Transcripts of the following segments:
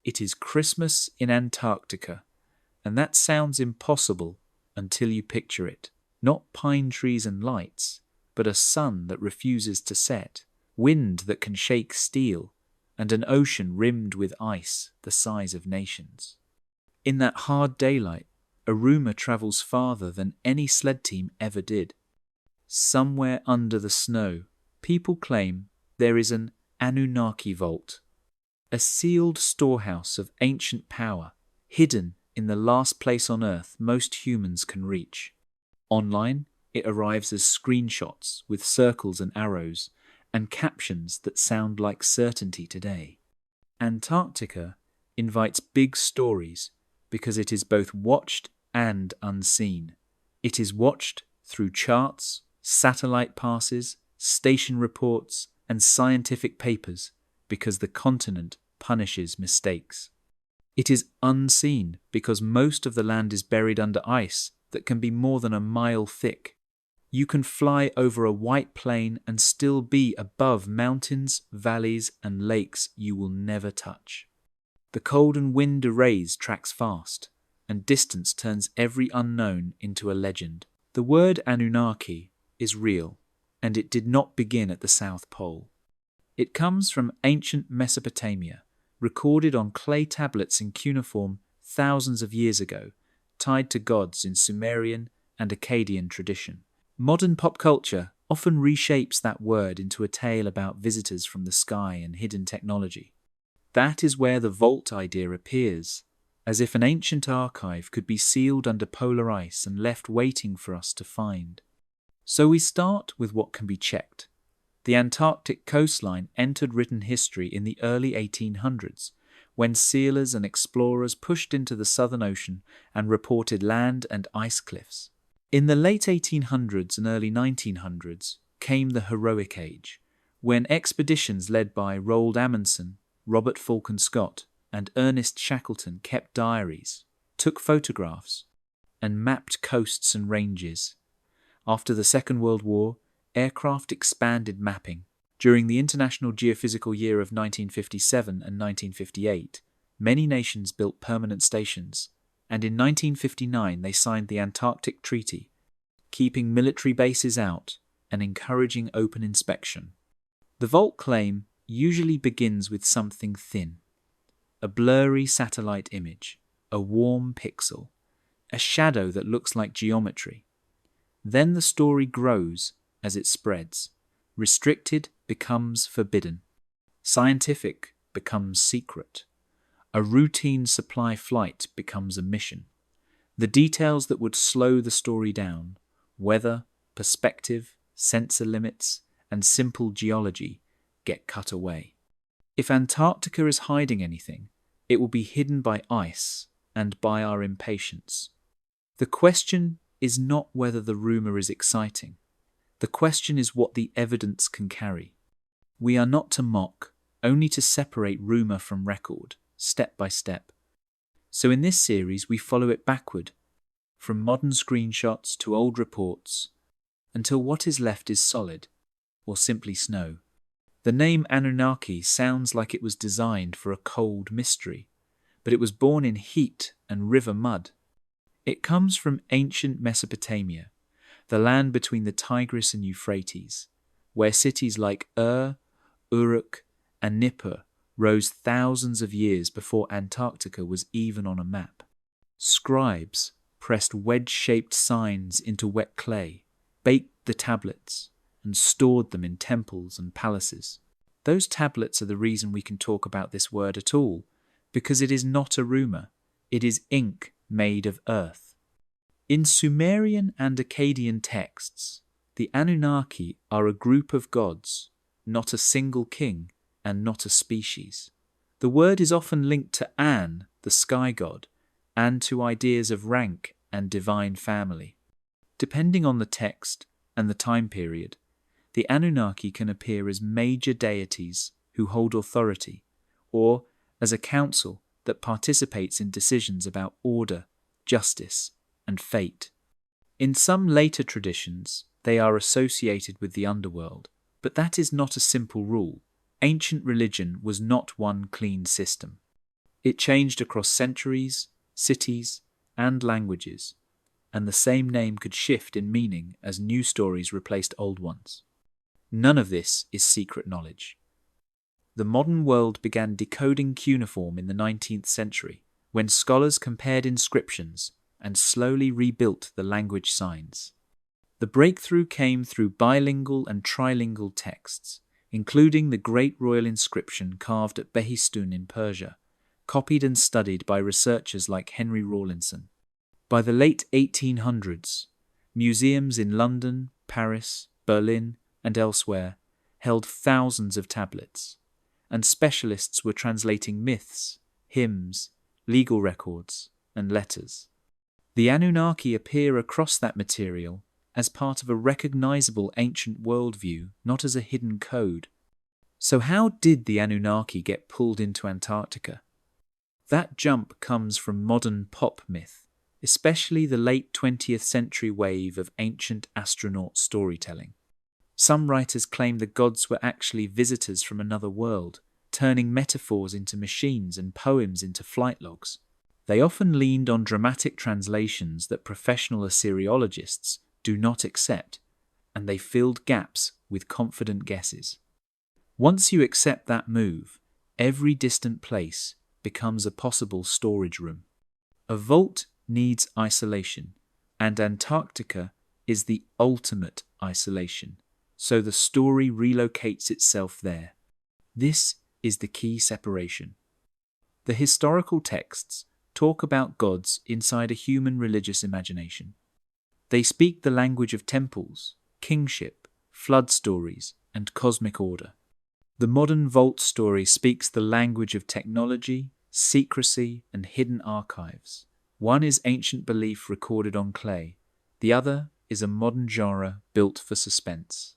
It is Christmas in Antarctica, and that sounds impossible until you picture it. Not pine trees and lights, but a sun that refuses to set, wind that can shake steel, and an ocean rimmed with ice the size of nations. In that hard daylight, a rumor travels farther than any sled team ever did. Somewhere under the snow, people claim there is an Anunnaki vault, a sealed storehouse of ancient power, hidden in the last place on Earth most humans can reach. Online, it arrives as screenshots with circles and arrows, and captions that sound like certainty today. Antarctica invites big stories because it is both watched and unseen. It is watched through charts, satellite passes, station reports, and scientific papers because the continent punishes mistakes. It is unseen because most of the land is buried under ice that can be more than a mile thick. You can fly over a white plain and still be above mountains, valleys, and lakes you will never touch. The cold and wind erase tracks fast, and distance turns every unknown into a legend. The word Anunnaki is real, and it did not begin at the South Pole. It comes from ancient Mesopotamia, recorded on clay tablets in cuneiform thousands of years ago, tied to gods in Sumerian and Akkadian tradition. Modern pop culture often reshapes that word into a tale about visitors from the sky and hidden technology. That is where the vault idea appears, as if an ancient archive could be sealed under polar ice and left waiting for us to find. So we start with what can be checked. The Antarctic coastline entered written history in the early 1800s, when sealers and explorers pushed into the Southern Ocean and reported land and ice cliffs. In the late 1800s and early 1900s came the heroic age, when expeditions led by Roald Amundsen, Robert Falcon Scott, and Ernest Shackleton kept diaries, took photographs, and mapped coasts and ranges. After the Second World War, aircraft expanded mapping. During the International Geophysical Year of 1957 and 1958, many nations built permanent stations, and in 1959 they signed the Antarctic Treaty, keeping military bases out and encouraging open inspection. The vault claim usually begins with something thin. A blurry satellite image, a warm pixel, a shadow that looks like geometry. Then the story grows as it spreads. Restricted becomes forbidden. Scientific becomes secret. A routine supply flight becomes a mission. The details that would slow the story down, weather, perspective, sensor limits, and simple geology, get cut away. If Antarctica is hiding anything, it will be hidden by ice and by our impatience. The question is not whether the rumor is exciting. The question is what the evidence can carry. We are not to mock, only to separate rumor from record, step by step. So in this series we follow it backward, from modern screenshots to old reports, until what is left is solid, or simply snow. The name Anunnaki sounds like it was designed for a cold mystery, but it was born in heat and river mud. It comes from ancient Mesopotamia, the land between the Tigris and Euphrates, where cities like Uruk, and Nippur rose thousands of years before Antarctica was even on a map. Scribes pressed wedge-shaped signs into wet clay, baked the tablets, and stored them in temples and palaces. Those tablets are the reason we can talk about this word at all, because it is not a rumor, it is ink made of earth. In Sumerian and Akkadian texts, the Anunnaki are a group of gods, not a single king and not a species. The word is often linked to An, the sky god, and to ideas of rank and divine family. Depending on the text and the time period, the Anunnaki can appear as major deities who hold authority, or as a council that participates in decisions about order, justice, and fate. In some later traditions, they are associated with the underworld, but that is not a simple rule. Ancient religion was not one clean system. It changed across centuries, cities, and languages, and the same name could shift in meaning as new stories replaced old ones. None of this is secret knowledge. The modern world began decoding cuneiform in the 19th century, when scholars compared inscriptions and slowly rebuilt the language signs. The breakthrough came through bilingual and trilingual texts, including the great royal inscription carved at Behistun in Persia, copied and studied by researchers like Henry Rawlinson. By the late 1800s, museums in London, Paris, Berlin, and elsewhere held thousands of tablets, and specialists were translating myths, hymns, legal records, and letters. The Anunnaki appear across that material as part of a recognizable ancient worldview, not as a hidden code. So how did the Anunnaki get pulled into Antarctica? That jump comes from modern pop myth, especially the late 20th century wave of ancient astronaut storytelling. Some writers claim the gods were actually visitors from another world, turning metaphors into machines and poems into flight logs. They often leaned on dramatic translations that professional Assyriologists do not accept, and they filled gaps with confident guesses. Once you accept that move, every distant place becomes a possible storage room. A vault needs isolation, and Antarctica is the ultimate isolation, so the story relocates itself there. This is the key separation. The historical texts talk about gods inside a human religious imagination. They speak the language of temples, kingship, flood stories, and cosmic order. The modern vault story speaks the language of technology, secrecy, and hidden archives. One is ancient belief recorded on clay. The other is a modern genre built for suspense.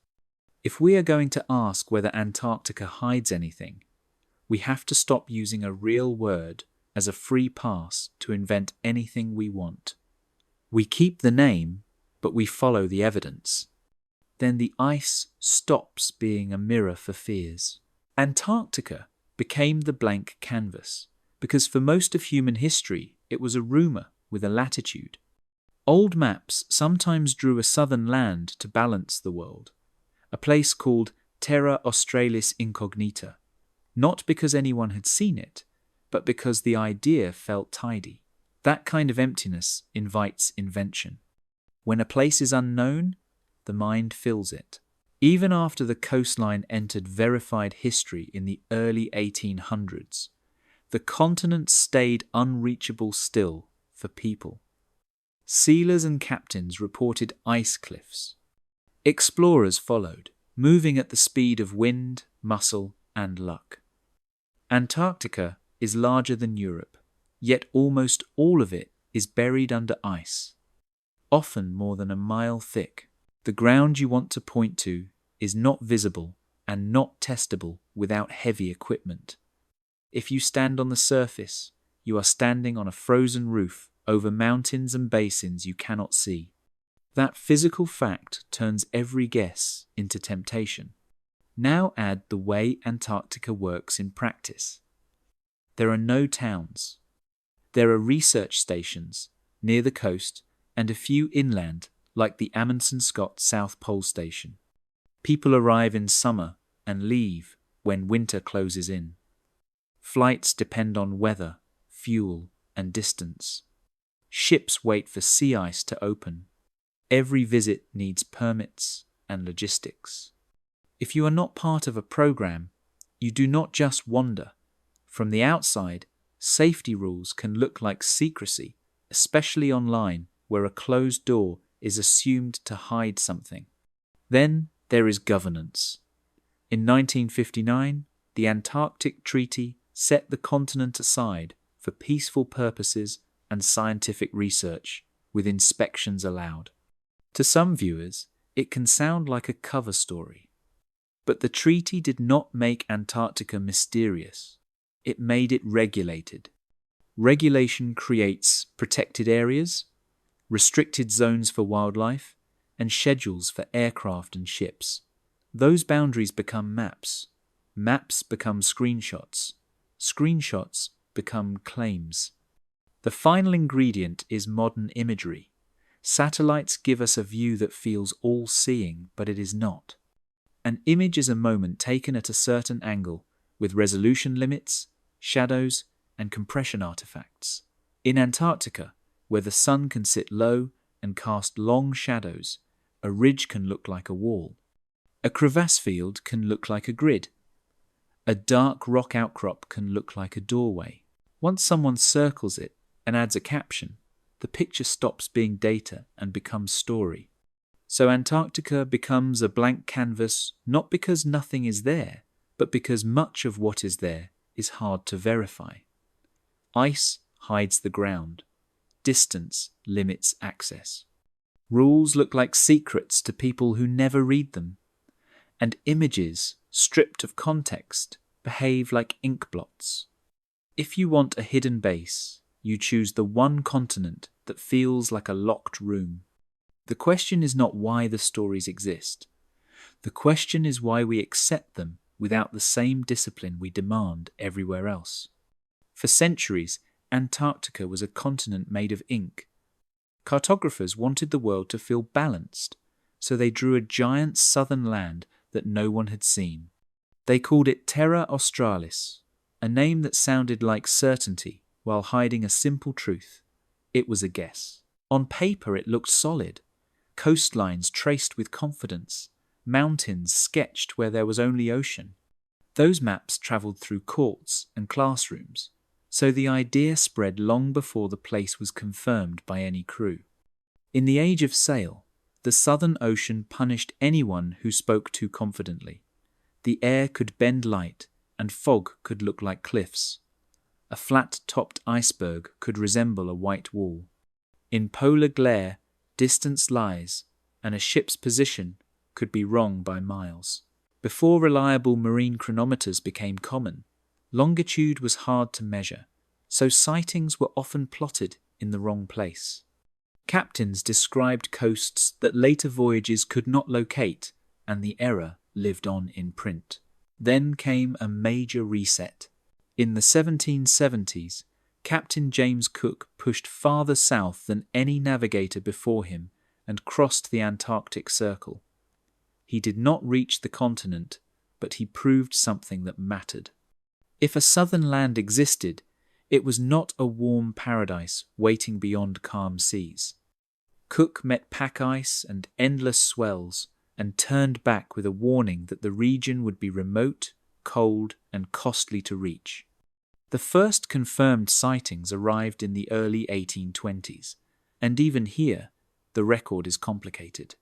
If we are going to ask whether Antarctica hides anything, we have to stop using a real word as a free pass to invent anything we want. We keep the name, but we follow the evidence. Then the ice stops being a mirror for fears. Antarctica became the blank canvas, because for most of human history it was a rumour with a latitude. Old maps sometimes drew a southern land to balance the world, a place called Terra Australis Incognita, not because anyone had seen it, but because the idea felt tidy. That kind of emptiness invites invention. When a place is unknown, the mind fills it. Even after the coastline entered verified history in the early 1800s, the continent stayed unreachable still for people. Sealers and captains reported ice cliffs. Explorers followed, moving at the speed of wind, muscle, and luck. Antarctica is larger than Europe, yet almost all of it is buried under ice, often more than a mile thick. The ground you want to point to is not visible and not testable without heavy equipment. If you stand on the surface, you are standing on a frozen roof over mountains and basins you cannot see. That physical fact turns every guess into temptation. Now add the way Antarctica works in practice. There are no towns. There are research stations near the coast and a few inland, like the Amundsen Scott South Pole Station. People arrive in summer and leave when winter closes in. Flights depend on weather, fuel, and distance. Ships wait for sea ice to open. Every visit needs permits and logistics. If you are not part of a program, you do not just wander. From the outside, safety rules can look like secrecy, especially online, where a closed door is assumed to hide something. Then there is governance. In 1959, the Antarctic Treaty set the continent aside for peaceful purposes and scientific research, with inspections allowed. To some viewers, it can sound like a cover story. But the treaty did not make Antarctica mysterious. It made it regulated. Regulation creates protected areas, restricted zones for wildlife, and schedules for aircraft and ships. Those boundaries become maps. Maps become screenshots. Screenshots become claims. The final ingredient is modern imagery. Satellites give us a view that feels all-seeing, but it is not. An image is a moment taken at a certain angle, with resolution limits, shadows, and compression artifacts. In Antarctica, where the sun can sit low and cast long shadows, a ridge can look like a wall. A crevasse field can look like a grid. A dark rock outcrop can look like a doorway. Once someone circles it and adds a caption, the picture stops being data and becomes story. So Antarctica becomes a blank canvas not because nothing is there, but because much of what is there is hard to verify. Ice hides the ground. Distance limits access. Rules look like secrets to people who never read them. And images, stripped of context, behave like ink blots. If you want a hidden base, you choose the one continent that feels like a locked room. The question is not why the stories exist. The question is why we accept them without the same discipline we demand everywhere else. For centuries, Antarctica was a continent made of ink. Cartographers wanted the world to feel balanced, so they drew a giant southern land that no one had seen. They called it Terra Australis, a name that sounded like certainty while hiding a simple truth. It was a guess. On paper it looked solid. Coastlines traced with confidence, mountains sketched where there was only ocean. Those maps travelled through courts and classrooms, so the idea spread long before the place was confirmed by any crew. In the age of sail, the Southern Ocean punished anyone who spoke too confidently. The air could bend light, and fog could look like cliffs. A flat-topped iceberg could resemble a white wall. In polar glare, distance lies, and a ship's position could be wrong by miles. Before reliable marine chronometers became common, longitude was hard to measure, so sightings were often plotted in the wrong place. Captains described coasts that later voyages could not locate, and the error lived on in print. Then came a major reset. In the 1770s, Captain James Cook pushed farther south than any navigator before him and crossed the Antarctic Circle. He did not reach the continent, but he proved something that mattered. If a southern land existed, it was not a warm paradise waiting beyond calm seas. Cook met pack ice and endless swells and turned back with a warning that the region would be remote, cold, and costly to reach. The first confirmed sightings arrived in the early 1820s, and even here, the record is complicated.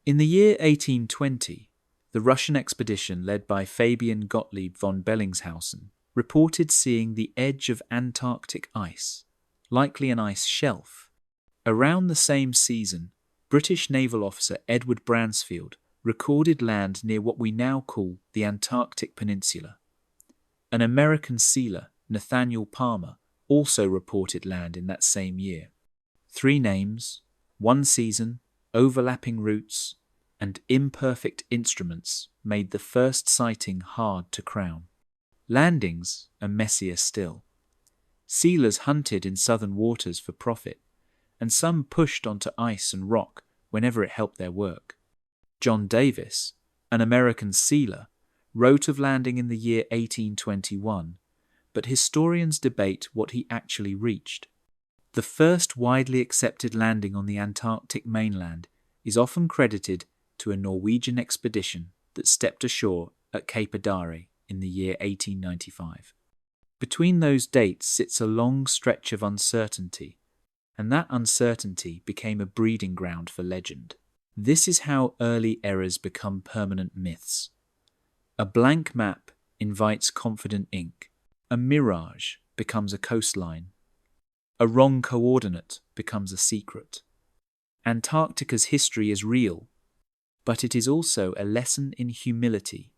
In the year 1820, the Russian expedition led by Fabian Gottlieb von Bellingshausen reported seeing the edge of Antarctic ice, likely an ice shelf. Around the same season, British naval officer Edward Bransfield recorded land near what we now call the Antarctic Peninsula. An American sealer, Nathaniel Palmer, also reported land in that same year. 3 names, 1 season, overlapping routes, and imperfect instruments made the first sighting hard to crown. Landings are messier still. Sealers hunted in southern waters for profit, and some pushed onto ice and rock whenever it helped their work. John Davis, an American sealer, wrote of landing in the year 1821, but historians debate what he actually reached. The first widely accepted landing on the Antarctic mainland is often credited to a Norwegian expedition that stepped ashore at Cape Adare in the year 1895. Between those dates sits a long stretch of uncertainty, and that uncertainty became a breeding ground for legend. This is how early errors become permanent myths. A blank map invites confident ink. A mirage becomes a coastline. A wrong coordinate becomes a secret. Antarctica's history is real, but it is also a lesson in humility.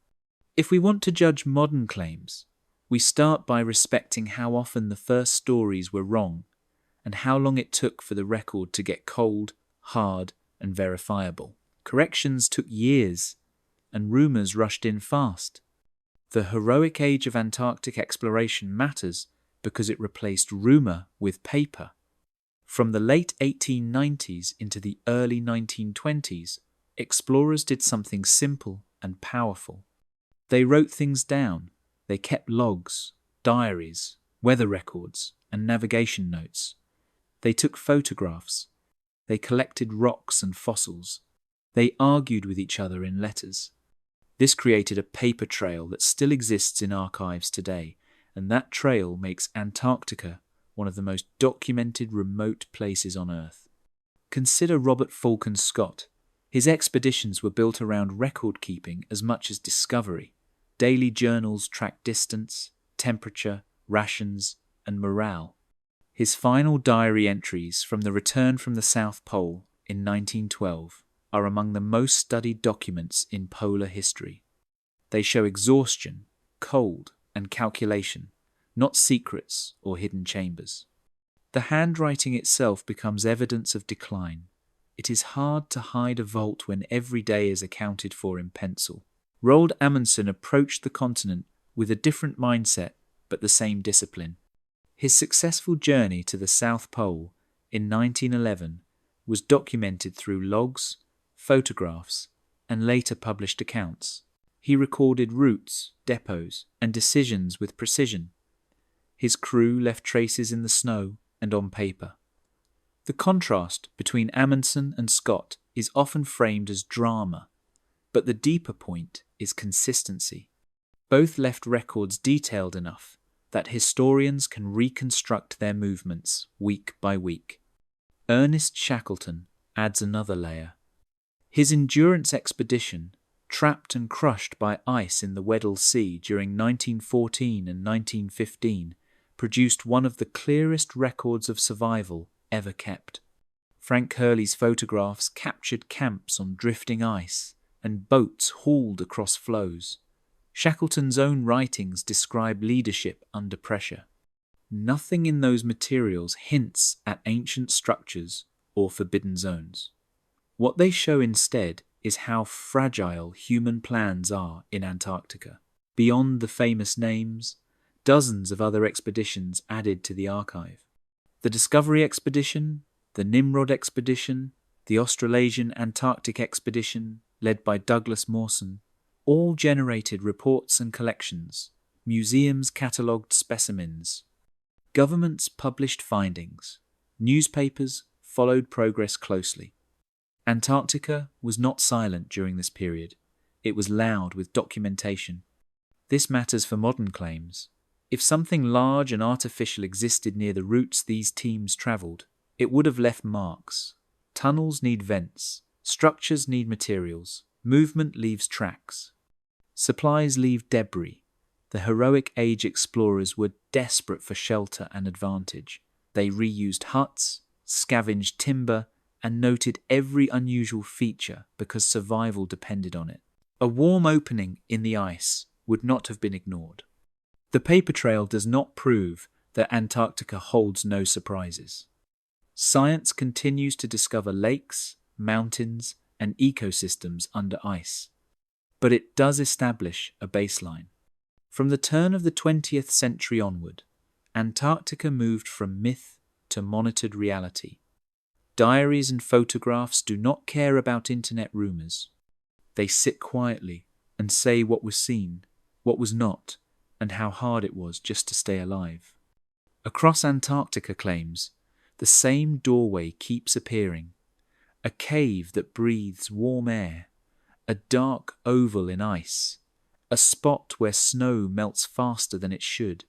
If we want to judge modern claims, we start by respecting how often the first stories were wrong and how long it took for the record to get cold, hard, and verifiable. Corrections took years, and rumours rushed in fast. The heroic age of Antarctic exploration matters because it replaced rumor with paper. From the late 1890s into the early 1920s, explorers did something simple and powerful. They wrote things down. They kept logs, diaries, weather records, and navigation notes. They took photographs. They collected rocks and fossils. They argued with each other in letters. This created a paper trail that still exists in archives today, and that trail makes Antarctica one of the most documented remote places on Earth. Consider Robert Falcon Scott. His expeditions were built around record keeping as much as discovery. Daily journals tracked distance, temperature, rations, and morale. His final diary entries from the return from the South Pole in 1912 are among the most studied documents in polar history. They show exhaustion, cold, and calculation, not secrets or hidden chambers. The handwriting itself becomes evidence of decline. It is hard to hide a vault when every day is accounted for in pencil. Roald Amundsen approached the continent with a different mindset but the same discipline. His successful journey to the South Pole in 1911 was documented through logs, photographs, and later published accounts. He recorded routes, depots, and decisions with precision. His crew left traces in the snow and on paper. The contrast between Amundsen and Scott is often framed as drama, but the deeper point is consistency. Both left records detailed enough that historians can reconstruct their movements week by week. Ernest Shackleton adds another layer. His endurance expedition, trapped and crushed by ice in the Weddell Sea during 1914 and 1915, produced one of the clearest records of survival ever kept. Frank Hurley's photographs captured camps on drifting ice and boats hauled across floes. Shackleton's own writings describe leadership under pressure. Nothing in those materials hints at ancient structures or forbidden zones. What they show instead is how fragile human plans are in Antarctica. Beyond the famous names, dozens of other expeditions added to the archive. The Discovery Expedition, the Nimrod Expedition, the Australasian Antarctic Expedition, led by Douglas Mawson, all generated reports and collections. Museums catalogued specimens. Governments published findings. Newspapers followed progress closely. Antarctica was not silent during this period. It was loud with documentation. This matters for modern claims. If something large and artificial existed near the routes these teams travelled, it would have left marks. Tunnels need vents. Structures need materials. Movement leaves tracks. Supplies leave debris. The heroic age explorers were desperate for shelter and advantage. They reused huts, scavenged timber, and noted every unusual feature because survival depended on it. A warm opening in the ice would not have been ignored. The paper trail does not prove that Antarctica holds no surprises. Science continues to discover lakes, mountains, and ecosystems under ice. But it does establish a baseline. From the turn of the 20th century onward, Antarctica moved from myth to monitored reality. Diaries and photographs do not care about internet rumors. They sit quietly and say what was seen, what was not, and how hard it was just to stay alive. Across Antarctica claims, the same doorway keeps appearing. A cave that breathes warm air, a dark oval in ice, a spot where snow melts faster than it should,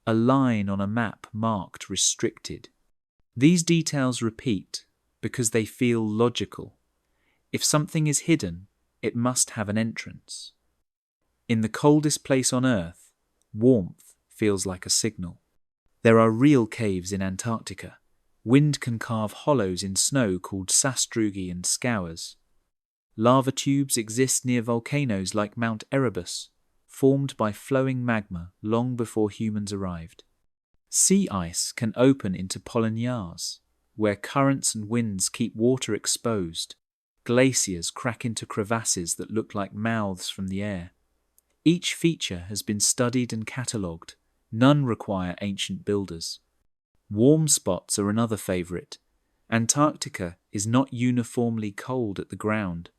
a line on a map marked restricted. These details repeat because they feel logical. If something is hidden, it must have an entrance. In the coldest place on Earth, warmth feels like a signal. There are real caves in Antarctica. Wind can carve hollows in snow called sastrugi and scours. Lava tubes exist near volcanoes like Mount Erebus, formed by flowing magma long before humans arrived. Sea ice can open into polynyas, where currents and winds keep water exposed. Glaciers crack into crevasses that look like mouths from the air. Each feature has been studied and catalogued, None require ancient builders. Warm spots are another favourite. Antarctica is not uniformly cold at the ground.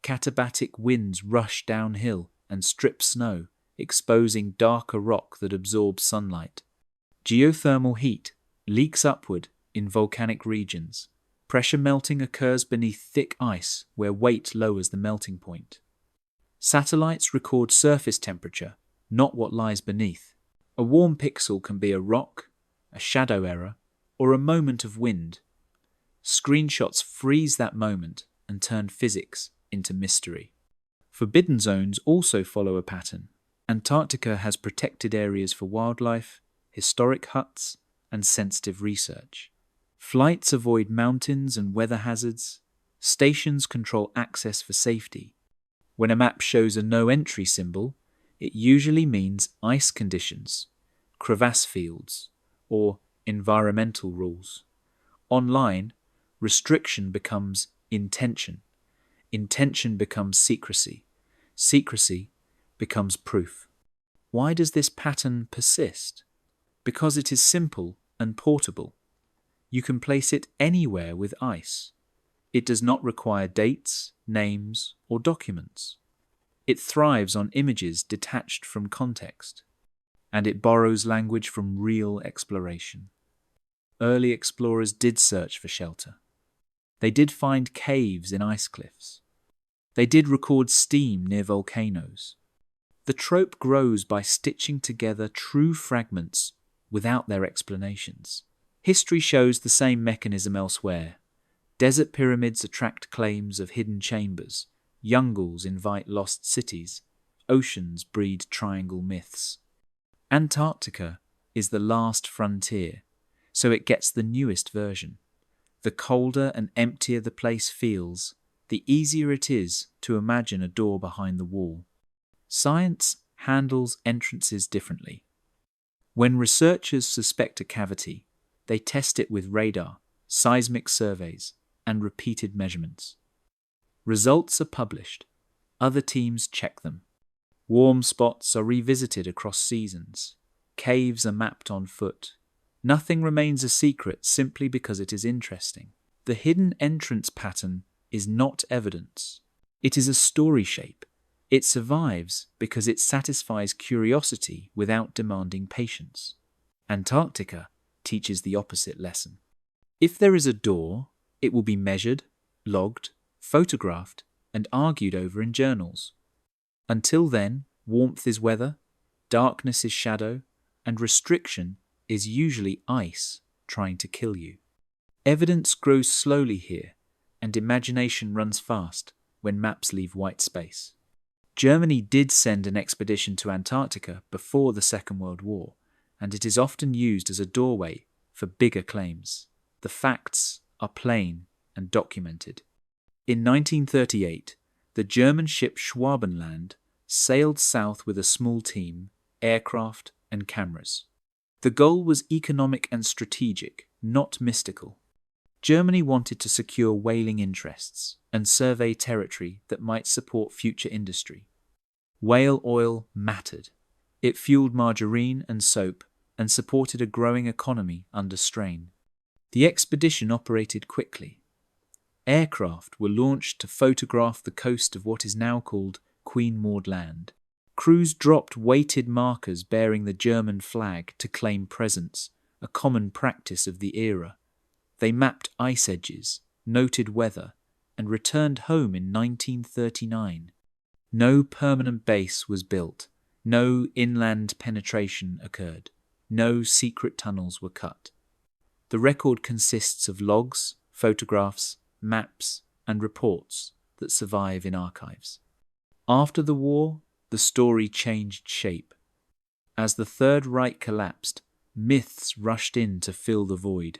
Katabatic winds rush downhill and strip snow, exposing darker rock that absorbs sunlight. Geothermal heat leaks upward in volcanic regions. Pressure melting occurs beneath thick ice where weight lowers the melting point. Satellites record surface temperature, not what lies beneath. A warm pixel can be a rock, a shadow error, or a moment of wind. Screenshots freeze that moment and turn physics into mystery. Forbidden zones also follow a pattern. Antarctica has protected areas for wildlife, historic huts, and sensitive research. Flights avoid mountains and weather hazards. Stations control access for safety. When a map shows a no-entry symbol, it usually means ice conditions, crevasse fields, or environmental rules. Online, restriction becomes intention. Intention becomes secrecy. Secrecy becomes proof. Why does this pattern persist? Because it is simple and portable. You can place it anywhere with ice. It does not require dates, names, or documents. It thrives on images detached from context, and it borrows language from real exploration. Early explorers did search for shelter. They did find caves in ice cliffs. They did record steam near volcanoes. The trope grows by stitching together true fragments without their explanations. History shows the same mechanism elsewhere. Desert pyramids attract claims of hidden chambers. Jungles invite lost cities. Oceans breed triangle myths. Antarctica is the last frontier, so it gets the newest version. The colder and emptier the place feels, the easier it is to imagine a door behind the wall. Science handles entrances differently. When researchers suspect a cavity, they test it with radar, seismic surveys, and repeated measurements. Results are published. Other teams check them. Warm spots are revisited across seasons. Caves are mapped on foot. Nothing remains a secret simply because it is interesting. The hidden entrance pattern is not evidence. It is a story shape. It survives because it satisfies curiosity without demanding patience. Antarctica teaches the opposite lesson. If there is a door, it will be measured, logged, photographed, and argued over in journals. Until then, warmth is weather, darkness is shadow, and restriction is usually ice trying to kill you. Evidence grows slowly here, and imagination runs fast when maps leave white space. Germany did send an expedition to Antarctica before the Second World War, and it is often used as a doorway for bigger claims. The facts are plain and documented. In 1938, the German ship Schwabenland sailed south with a small team, aircraft, and cameras. The goal was economic and strategic, not mystical. Germany wanted to secure whaling interests and survey territory that might support future industry. Whale oil mattered. It fueled margarine and soap and supported a growing economy under strain. The expedition operated quickly. Aircraft were launched to photograph the coast of what is now called Queen Maud Land. Crews dropped weighted markers bearing the German flag to claim presence, a common practice of the era. They mapped ice edges, noted weather, and returned home in 1939. No permanent base was built. No inland penetration occurred. No secret tunnels were cut. The record consists of logs, photographs, maps, and reports that survive in archives. After the war, the story changed shape. As the Third Reich collapsed, myths rushed in to fill the void.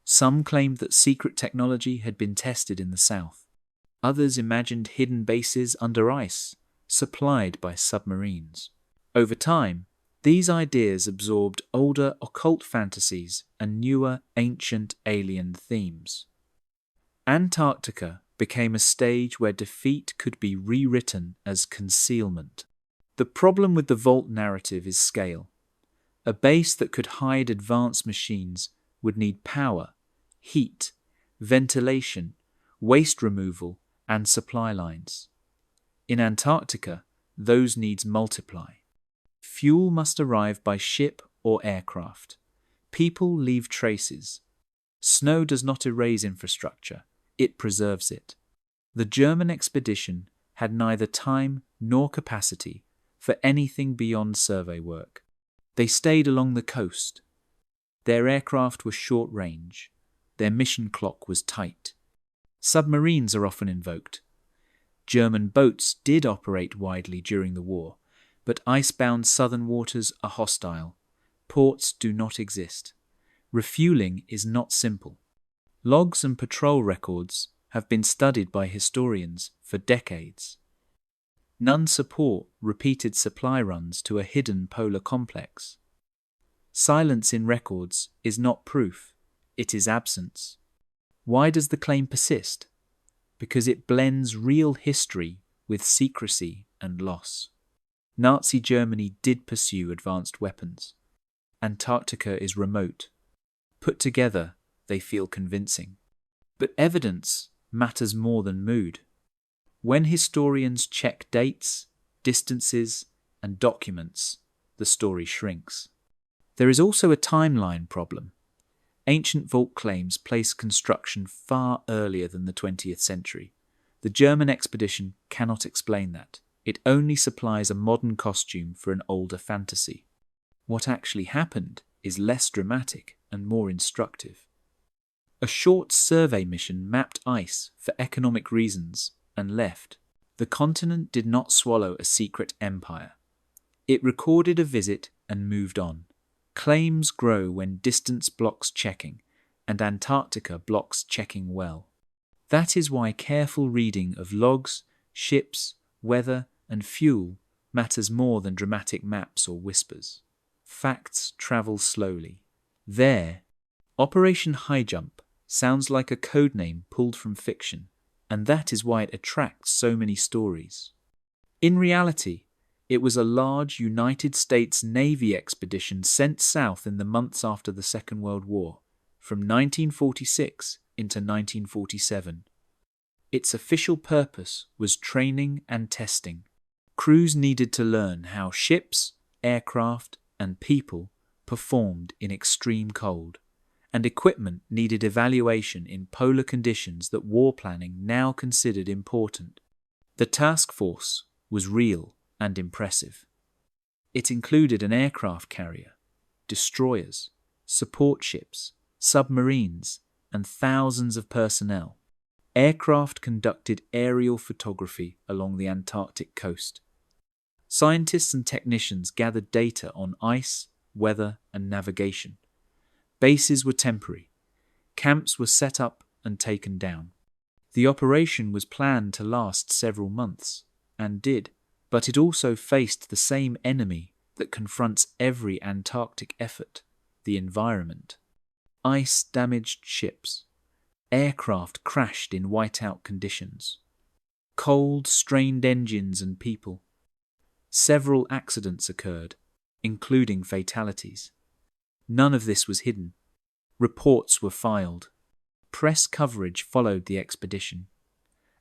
Some claimed that secret technology had been tested in the south. Others imagined hidden bases under ice, supplied by submarines. Over time, these ideas absorbed older occult fantasies and newer ancient alien themes. Antarctica became a stage where defeat could be rewritten as concealment. The problem with the vault narrative is scale. A base that could hide advanced machines would need power, heat, ventilation, waste removal, and supply lines. In Antarctica, those needs multiply. Fuel must arrive by ship or aircraft. People leave traces. Snow does not erase infrastructure, it preserves it. The German expedition had neither time nor capacity for anything beyond survey work. They stayed along the coast. Their aircraft were short range. Their mission clock was tight. Submarines are often invoked. German boats did operate widely during the war, but icebound southern waters are hostile. Ports do not exist. Refueling is not simple. Logs and patrol records have been studied by historians for decades. None support repeated supply runs to a hidden polar complex. Silence in records is not proof, it is absence. Why does the claim persist? Because it blends real history with secrecy and loss. Nazi Germany did pursue advanced weapons. Antarctica is remote. Put together, they feel convincing. But evidence matters more than mood. When historians check dates, distances, and documents, the story shrinks. There is also a timeline problem. Ancient vault claims place construction far earlier than the 20th century. The German expedition cannot explain that. It only supplies a modern costume for an older fantasy. What actually happened is less dramatic and more instructive. A short survey mission mapped ice for economic reasons and left. The continent did not swallow a secret empire. It recorded a visit and moved on. Claims grow when distance blocks checking, and Antarctica blocks checking well. That is why careful reading of logs, ships, weather, and fuel matters more than dramatic maps or whispers. Facts travel slowly. There, Operation High Jump sounds like a codename pulled from fiction, and that is why it attracts so many stories. In reality, it was a large United States Navy expedition sent south in the months after the Second World War, from 1946 into 1947. Its official purpose was training and testing. Crews needed to learn how ships, aircraft, and people performed in extreme cold, and equipment needed evaluation in polar conditions that war planning now considered important. The task force was real and impressive. It included an aircraft carrier, destroyers, support ships, submarines, and thousands of personnel. Aircraft conducted aerial photography along the Antarctic coast. Scientists and technicians gathered data on ice, weather, and navigation. Bases were temporary. Camps were set up and taken down. The operation was planned to last several months, and did, but it also faced the same enemy that confronts every Antarctic effort, the environment. Ice damaged ships. Aircraft crashed in whiteout conditions. Cold strained engines and people. Several accidents occurred, including fatalities. None of this was hidden. Reports were filed. Press coverage followed the expedition.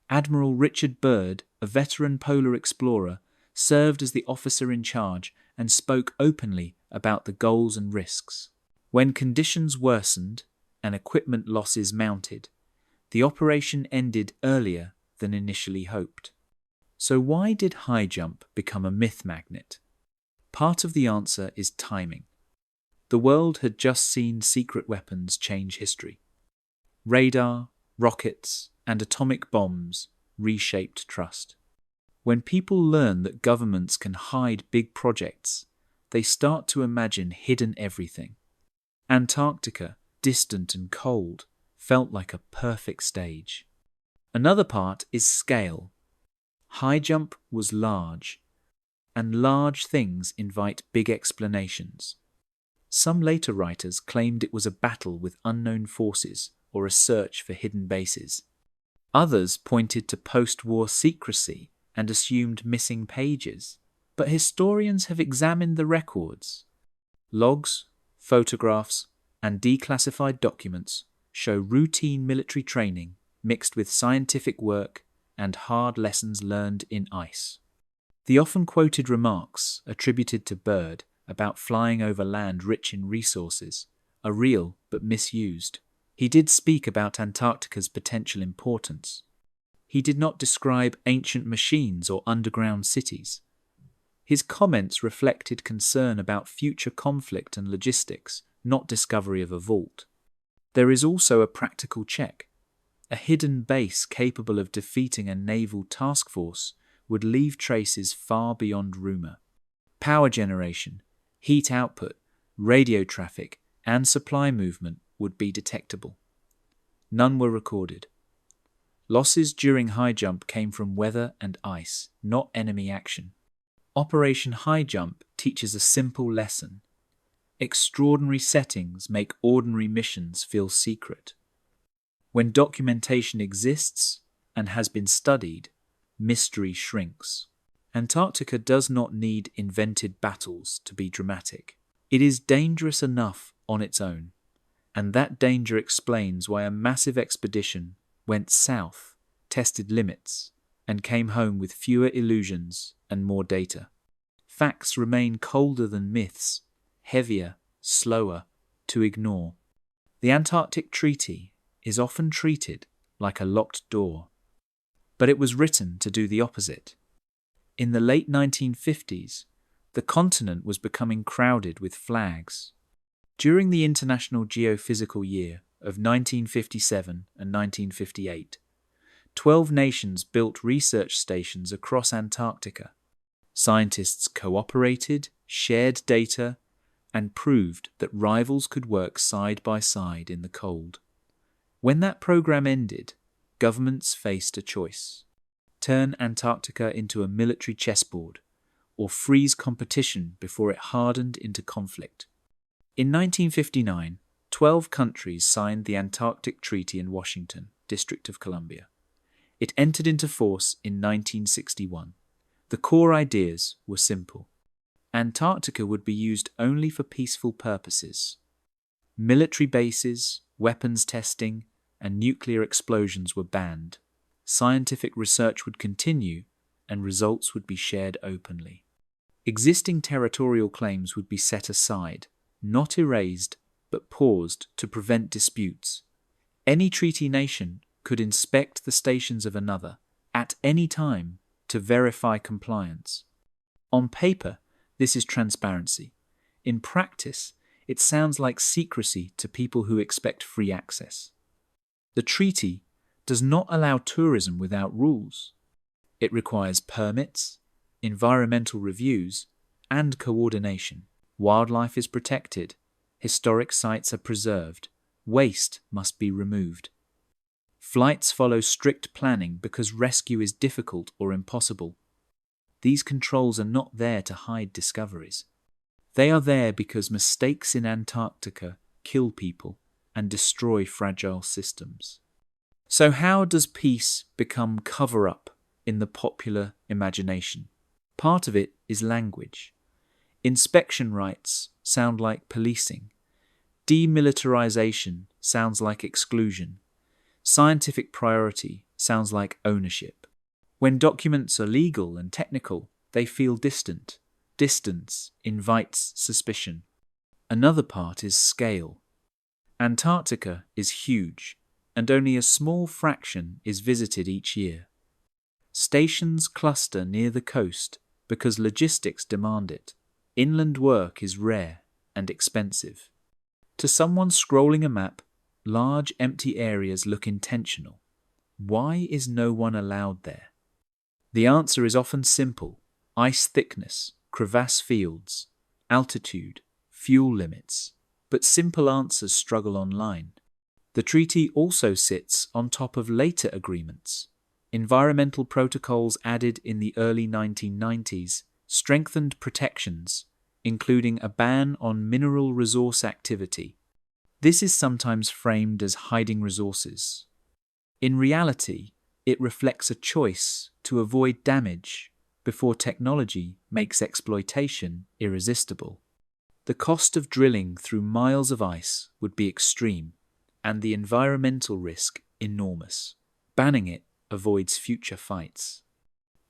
Admiral Richard Byrd, a veteran polar explorer, served as the officer in charge and spoke openly about the goals and risks. When conditions worsened and equipment losses mounted, the operation ended earlier than initially hoped. So why did high jump become a myth magnet? Part of the answer is timing. The world had just seen secret weapons change history. Radar, rockets, and atomic bombs reshaped trust. When people learn that governments can hide big projects, they start to imagine hidden everything. Antarctica, distant and cold, felt like a perfect stage. Another part is scale. High jump was large, and large things invite big explanations. Some later writers claimed it was a battle with unknown forces or a search for hidden bases. Others pointed to post-war secrecy and assumed missing pages. But historians have examined the records. Logs, photographs, and declassified documents show routine military training mixed with scientific work and hard lessons learned in ice. The often quoted remarks attributed to Byrd about flying over land rich in resources are real but misused. He did speak about Antarctica's potential importance. He did not describe ancient machines or underground cities. His comments reflected concern about future conflict and logistics, not discovery of a vault. There is also a practical check. A hidden base capable of defeating a naval task force would leave traces far beyond rumour. Power generation, heat output, radio traffic, and supply movement would be detectable. None were recorded. Losses during high jump came from weather and ice, not enemy action. Operation High Jump teaches a simple lesson. Extraordinary settings make ordinary missions feel secret. When documentation exists and has been studied, mystery shrinks. Antarctica does not need invented battles to be dramatic. It is dangerous enough on its own, and that danger explains why a massive expedition went south, tested limits, and came home with fewer illusions and more data. Facts remain colder than myths, heavier, slower to ignore. The Antarctic Treaty is often treated like a locked door, but it was written to do the opposite. In the late 1950s, the continent was becoming crowded with flags. During the International Geophysical Year of 1957 and 1958, 12 nations built research stations across Antarctica. Scientists cooperated, shared data, and proved that rivals could work side by side in the cold. When that program ended, governments faced a choice: turn Antarctica into a military chessboard, or freeze competition before it hardened into conflict. In 1959, 12 countries signed the Antarctic Treaty in Washington, District of Columbia. It entered into force in 1961. The core ideas were simple. Antarctica would be used only for peaceful purposes. Military bases, weapons testing, and nuclear explosions were banned. Scientific research would continue, and results would be shared openly. Existing territorial claims would be set aside, not erased, but paused to prevent disputes. Any treaty nation could inspect the stations of another at any time to verify compliance. On paper, this is transparency. In practice, it sounds like secrecy to people who expect free access. The treaty does not allow tourism without rules. It requires permits, environmental reviews, and coordination. Wildlife is protected, historic sites are preserved, waste must be removed. Flights follow strict planning because rescue is difficult or impossible. These controls are not there to hide discoveries. They are there because mistakes in Antarctica kill people and destroy fragile systems. So how does peace become cover-up in the popular imagination? Part of it is language. Inspection rights sound like policing. Demilitarization sounds like exclusion. Scientific priority sounds like ownership. When documents are legal and technical, they feel distant. Distance invites suspicion. Another part is scale. Antarctica is huge, and only a small fraction is visited each year. Stations cluster near the coast because logistics demand it. Inland work is rare and expensive. To someone scrolling a map, large empty areas look intentional. Why is no one allowed there? The answer is often simple: ice thickness, crevasse fields, altitude, fuel limits. But simple answers struggle online. The treaty also sits on top of later agreements. Environmental protocols added in the early 1990s strengthened protections, including a ban on mineral resource activity. This is sometimes framed as hiding resources. In reality, it reflects a choice to avoid damage before technology makes exploitation irresistible. The cost of drilling through miles of ice would be extreme, and the environmental risk enormous. Banning it avoids future fights.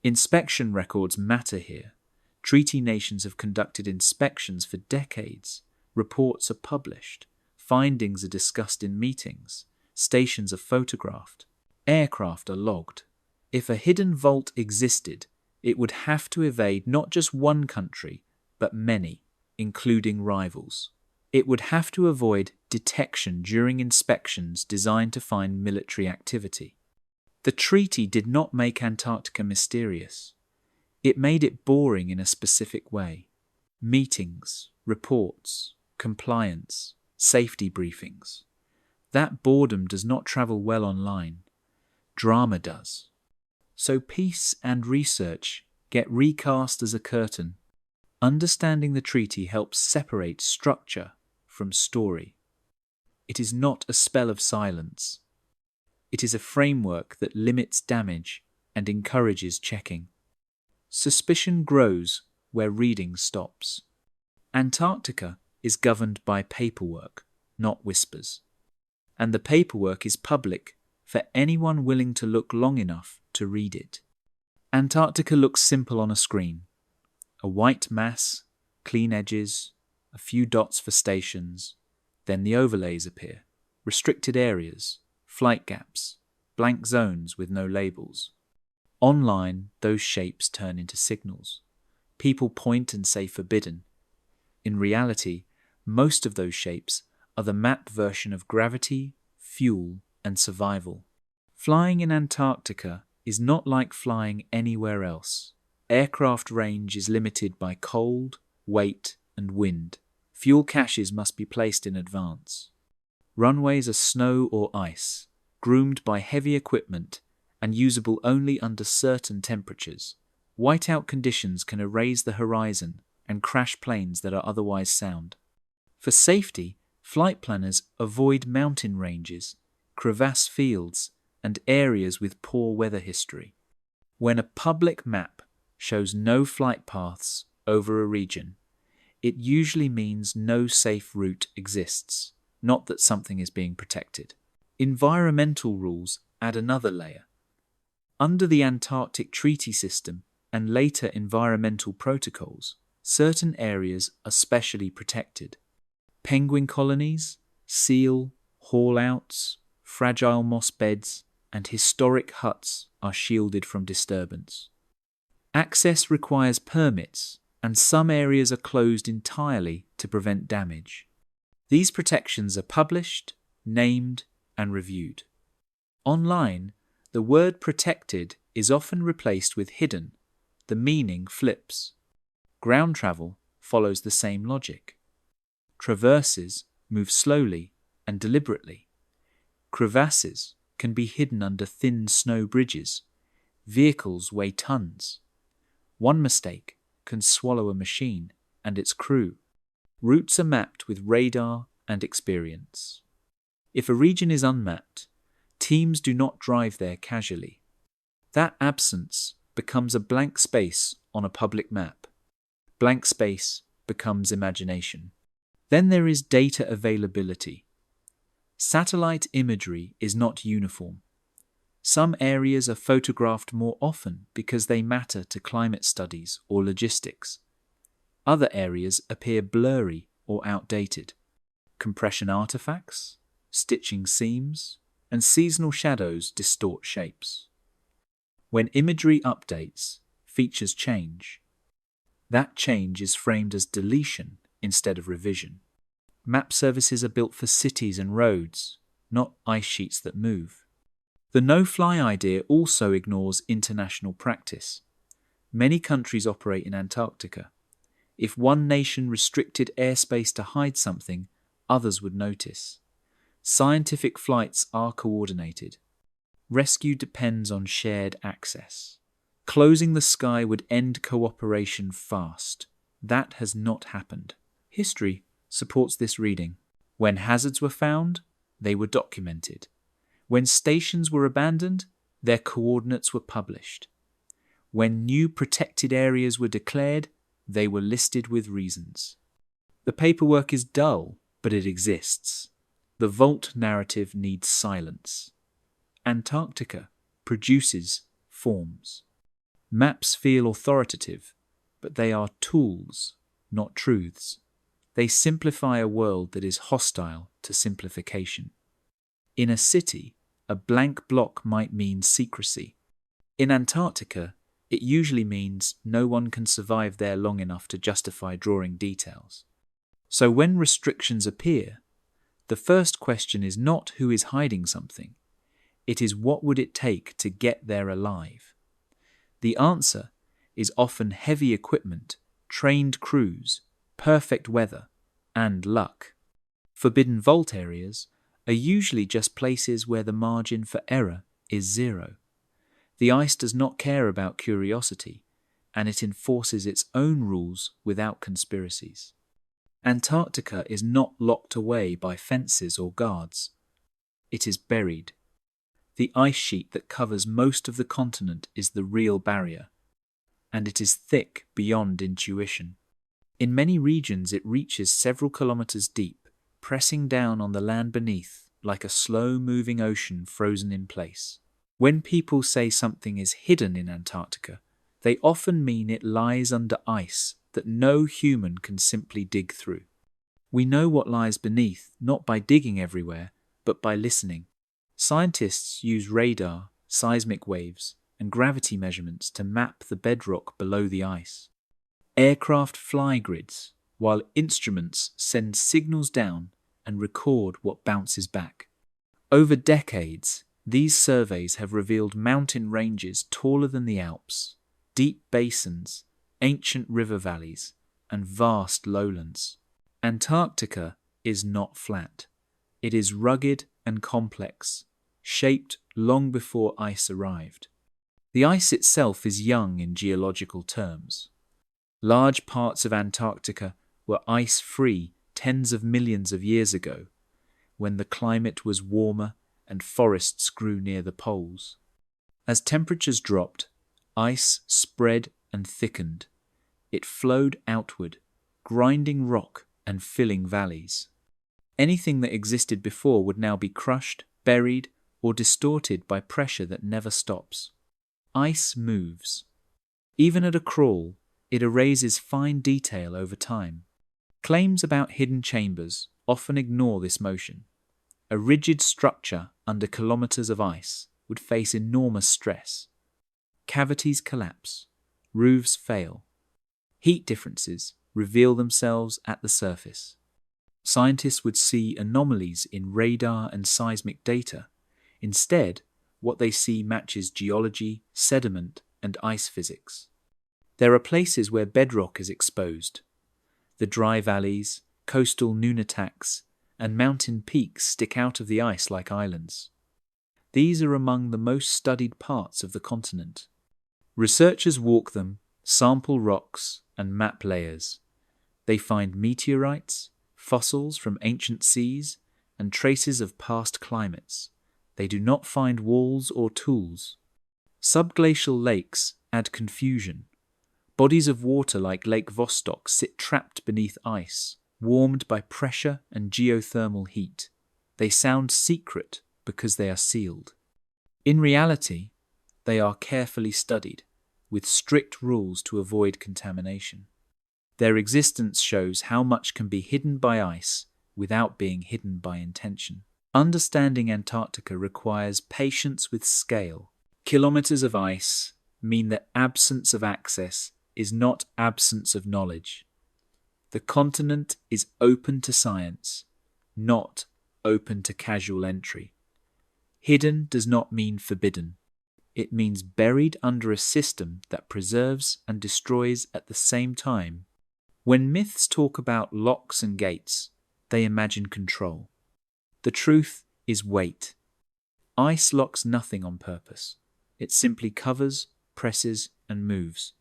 Inspection records matter here. Treaty nations have conducted inspections for decades. Reports are published. Findings are discussed in meetings. Stations are photographed. Aircraft are logged. If a hidden vault existed, it would have to evade not just one country, but many, including rivals. It would have to avoid detection during inspections designed to find military activity. The treaty did not make Antarctica mysterious. It made it boring in a specific way. Meetings, reports, compliance, safety briefings. That boredom does not travel well online. Drama does. So peace and research get recast as a curtain. Understanding the treaty helps separate structure from story. It is not a spell of silence. It is a framework that limits damage and encourages checking. Suspicion grows where reading stops. Antarctica is governed by paperwork, not whispers. And the paperwork is public for anyone willing to look long enough to read it. Antarctica looks simple on a screen. A white mass, clean edges, a few dots for stations, then the overlays appear. Restricted areas, flight gaps, blank zones with no labels. Online, those shapes turn into signals. People point and say forbidden. In reality, most of those shapes are the map version of gravity, fuel, and survival. Flying in Antarctica is not like flying anywhere else. Aircraft range is limited by cold, weight, and wind. Fuel caches must be placed in advance. Runways are snow or ice, groomed by heavy equipment and usable only under certain temperatures. Whiteout conditions can erase the horizon and crash planes that are otherwise sound. For safety, flight planners avoid mountain ranges, crevasse fields, and areas with poor weather history. When a public map shows no flight paths over a region, it usually means no safe route exists, not that something is being protected. Environmental rules add another layer. Under the Antarctic Treaty System and later environmental protocols, certain areas are specially protected. Penguin colonies, seal, haul-outs, fragile moss beds, and historic huts are shielded from disturbance. Access requires permits, and some areas are closed entirely to prevent damage. These protections are published, named, and reviewed. Online, the word protected is often replaced with hidden. The meaning flips. Ground travel follows the same logic. Traverses move slowly and deliberately. Crevasses can be hidden under thin snow bridges. Vehicles weigh tons. One mistake can swallow a machine and its crew. Routes are mapped with radar and experience. If a region is unmapped, teams do not drive there casually. That absence becomes a blank space on a public map. Blank space becomes imagination. Then there is data availability. Satellite imagery is not uniform. Some areas are photographed more often because they matter to climate studies or logistics. Other areas appear blurry or outdated. Compression artifacts, stitching seams, and seasonal shadows distort shapes. When imagery updates, features change. That change is framed as deletion instead of revision. Map services are built for cities and roads, not ice sheets that move. The no-fly idea also ignores international practice. Many countries operate in Antarctica. If one nation restricted airspace to hide something, others would notice. Scientific flights are coordinated. Rescue depends on shared access. Closing the sky would end cooperation fast. That has not happened. History supports this reading. When hazards were found, they were documented. When stations were abandoned, their coordinates were published. When new protected areas were declared, they were listed with reasons. The paperwork is dull, but it exists. The vault narrative needs silence. Antarctica produces forms. Maps feel authoritative, but they are tools, not truths. They simplify a world that is hostile to simplification. In a city, a blank block might mean secrecy. In Antarctica, it usually means no one can survive there long enough to justify drawing details. So when restrictions appear, the first question is not who is hiding something. It is what would it take to get there alive. The answer is often heavy equipment, trained crews, perfect weather, and luck. Forbidden vault areas are usually just places where the margin for error is zero. The ice does not care about curiosity, and it enforces its own rules without conspiracies. Antarctica is not locked away by fences or guards. It is buried. The ice sheet that covers most of the continent is the real barrier, and it is thick beyond intuition. In many regions it reaches several kilometers deep, pressing down on the land beneath like a slow-moving ocean frozen in place. When people say something is hidden in Antarctica, they often mean it lies under ice that no human can simply dig through. We know what lies beneath not by digging everywhere, but by listening. Scientists use radar, seismic waves, and gravity measurements to map the bedrock below the ice. Aircraft fly grids, while instruments send signals down and record what bounces back. Over decades, these surveys have revealed mountain ranges taller than the Alps, deep basins, ancient river valleys, and vast lowlands. Antarctica is not flat. It is rugged and complex, shaped long before ice arrived. The ice itself is young in geological terms. Large parts of Antarctica were ice-free tens of millions of years ago, when the climate was warmer and forests grew near the poles. As temperatures dropped, ice spread and thickened. It flowed outward, grinding rock and filling valleys. Anything that existed before would now be crushed, buried, or distorted by pressure that never stops. Ice moves. Even at a crawl, it erases fine detail over time. Claims about hidden chambers often ignore this motion. A rigid structure under kilometers of ice would face enormous stress. Cavities collapse, roofs fail. Heat differences reveal themselves at the surface. Scientists would see anomalies in radar and seismic data. Instead, what they see matches geology, sediment, and ice physics. There are places where bedrock is exposed. The dry valleys, coastal nunataks, and mountain peaks stick out of the ice like islands. These are among the most studied parts of the continent. Researchers walk them, sample rocks, and map layers. They find meteorites, fossils from ancient seas, and traces of past climates. They do not find walls or tools. Subglacial lakes add confusion. Bodies of water like Lake Vostok sit trapped beneath ice, warmed by pressure and geothermal heat. They sound secret because they are sealed. In reality, they are carefully studied, with strict rules to avoid contamination. Their existence shows how much can be hidden by ice without being hidden by intention. Understanding Antarctica requires patience with scale. Kilometers of ice mean that absence of access is not absence of knowledge. The continent is open to science, not open to casual entry. Hidden does not mean forbidden. It means buried under a system that preserves and destroys at the same time. When myths talk about locks and gates, they imagine control. The truth is weight. Ice locks nothing on purpose. It simply covers, presses, and moves.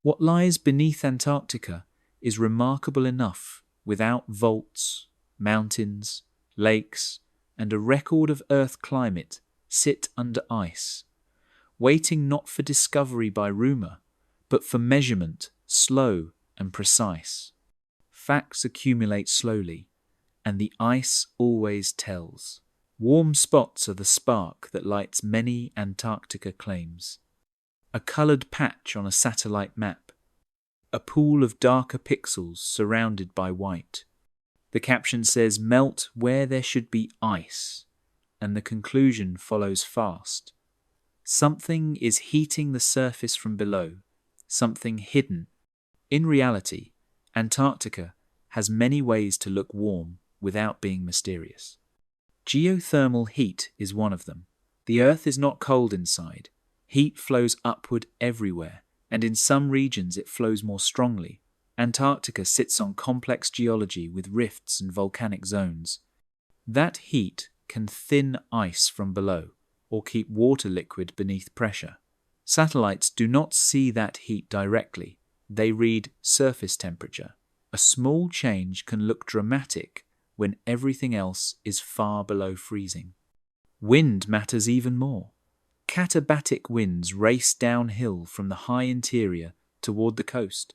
What lies beneath Antarctica is remarkable enough without vaults, mountains, lakes, and a record of Earth climate sit under ice, waiting not for discovery by rumour, but for measurement, slow and precise. facts accumulate slowly, and the ice always tells. Warm spots are the spark that lights many Antarctica claims. A coloured patch on a satellite map. A pool of darker pixels surrounded by white. The caption says, "Melt where there should be ice," and the conclusion follows fast. Something is heating the surface from below, something hidden. In reality, Antarctica has many ways to look warm without being mysterious. Geothermal heat is one of them. The Earth is not cold inside. Heat flows upward everywhere, and in some regions it flows more strongly. Antarctica sits on complex geology with rifts and volcanic zones. That heat can thin ice from below or keep water liquid beneath pressure. Satellites do not see that heat directly. They read surface temperature. A small change can look dramatic when everything else is far below freezing. Wind matters even more. Katabatic winds race downhill from the high interior toward the coast,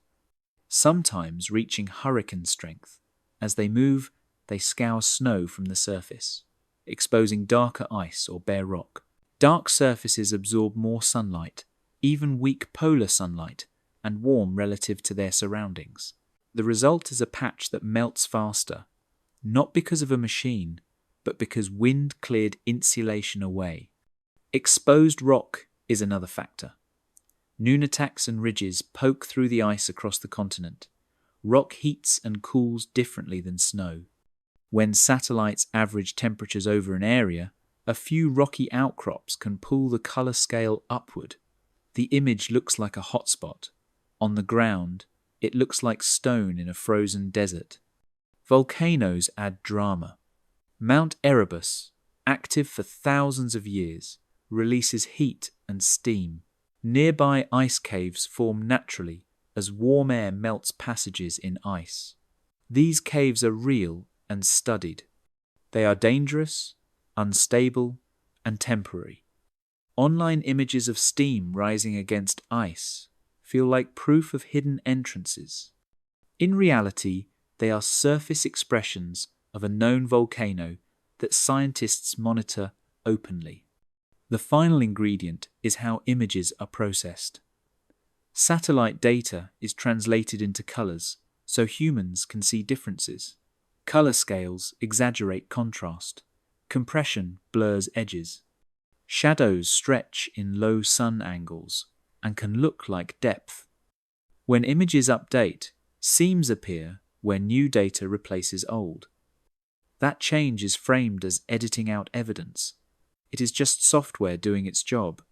sometimes reaching hurricane strength. As they move, they scour snow from the surface, exposing darker ice or bare rock. Dark surfaces absorb more sunlight, even weak polar sunlight, and warm relative to their surroundings. The result is a patch that melts faster, not because of a machine, but because wind cleared insulation away. Exposed rock is another factor. Nunataks and ridges poke through the ice across the continent. Rock heats and cools differently than snow. When satellites average temperatures over an area, a few rocky outcrops can pull the color scale upward. The image looks like a hotspot. On the ground, it looks like stone in a frozen desert. Volcanoes add drama. Mount Erebus, active for thousands of years, releases heat and steam. Nearby ice caves form naturally as warm air melts passages in ice. These caves are real and studied. They are dangerous, unstable, and temporary. Online images of steam rising against ice feel like proof of hidden entrances. In reality, they are surface expressions of a known volcano that scientists monitor openly. The final ingredient is how images are processed. Satellite data is translated into colors so humans can see differences. Color scales exaggerate contrast. Compression blurs edges. Shadows stretch in low sun angles and can look like depth. When images update, seams appear where new data replaces old. That change is framed as editing out evidence. It is just software doing its job.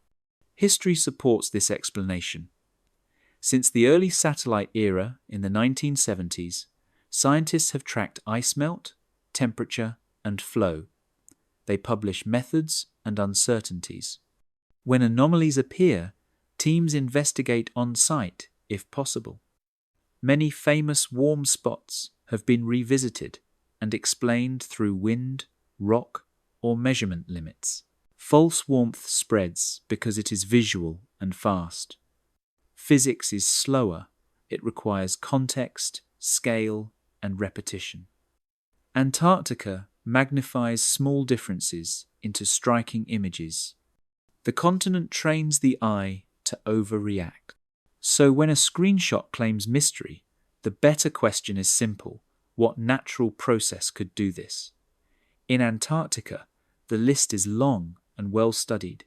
History supports this explanation. Since the early satellite era in the 1970s, scientists have tracked ice melt, temperature, and flow. They publish methods and uncertainties. When anomalies appear, teams investigate on site if possible. Many famous warm spots have been revisited and explained through wind, rock, or measurement limits. False warmth spreads because it is visual and fast. Physics is slower. It requires context, scale, and repetition. Antarctica magnifies small differences into striking images. The continent trains the eye to overreact. So when a screenshot claims mystery, the better question is simple: what natural process could do this? In Antarctica, the list is long and well studied.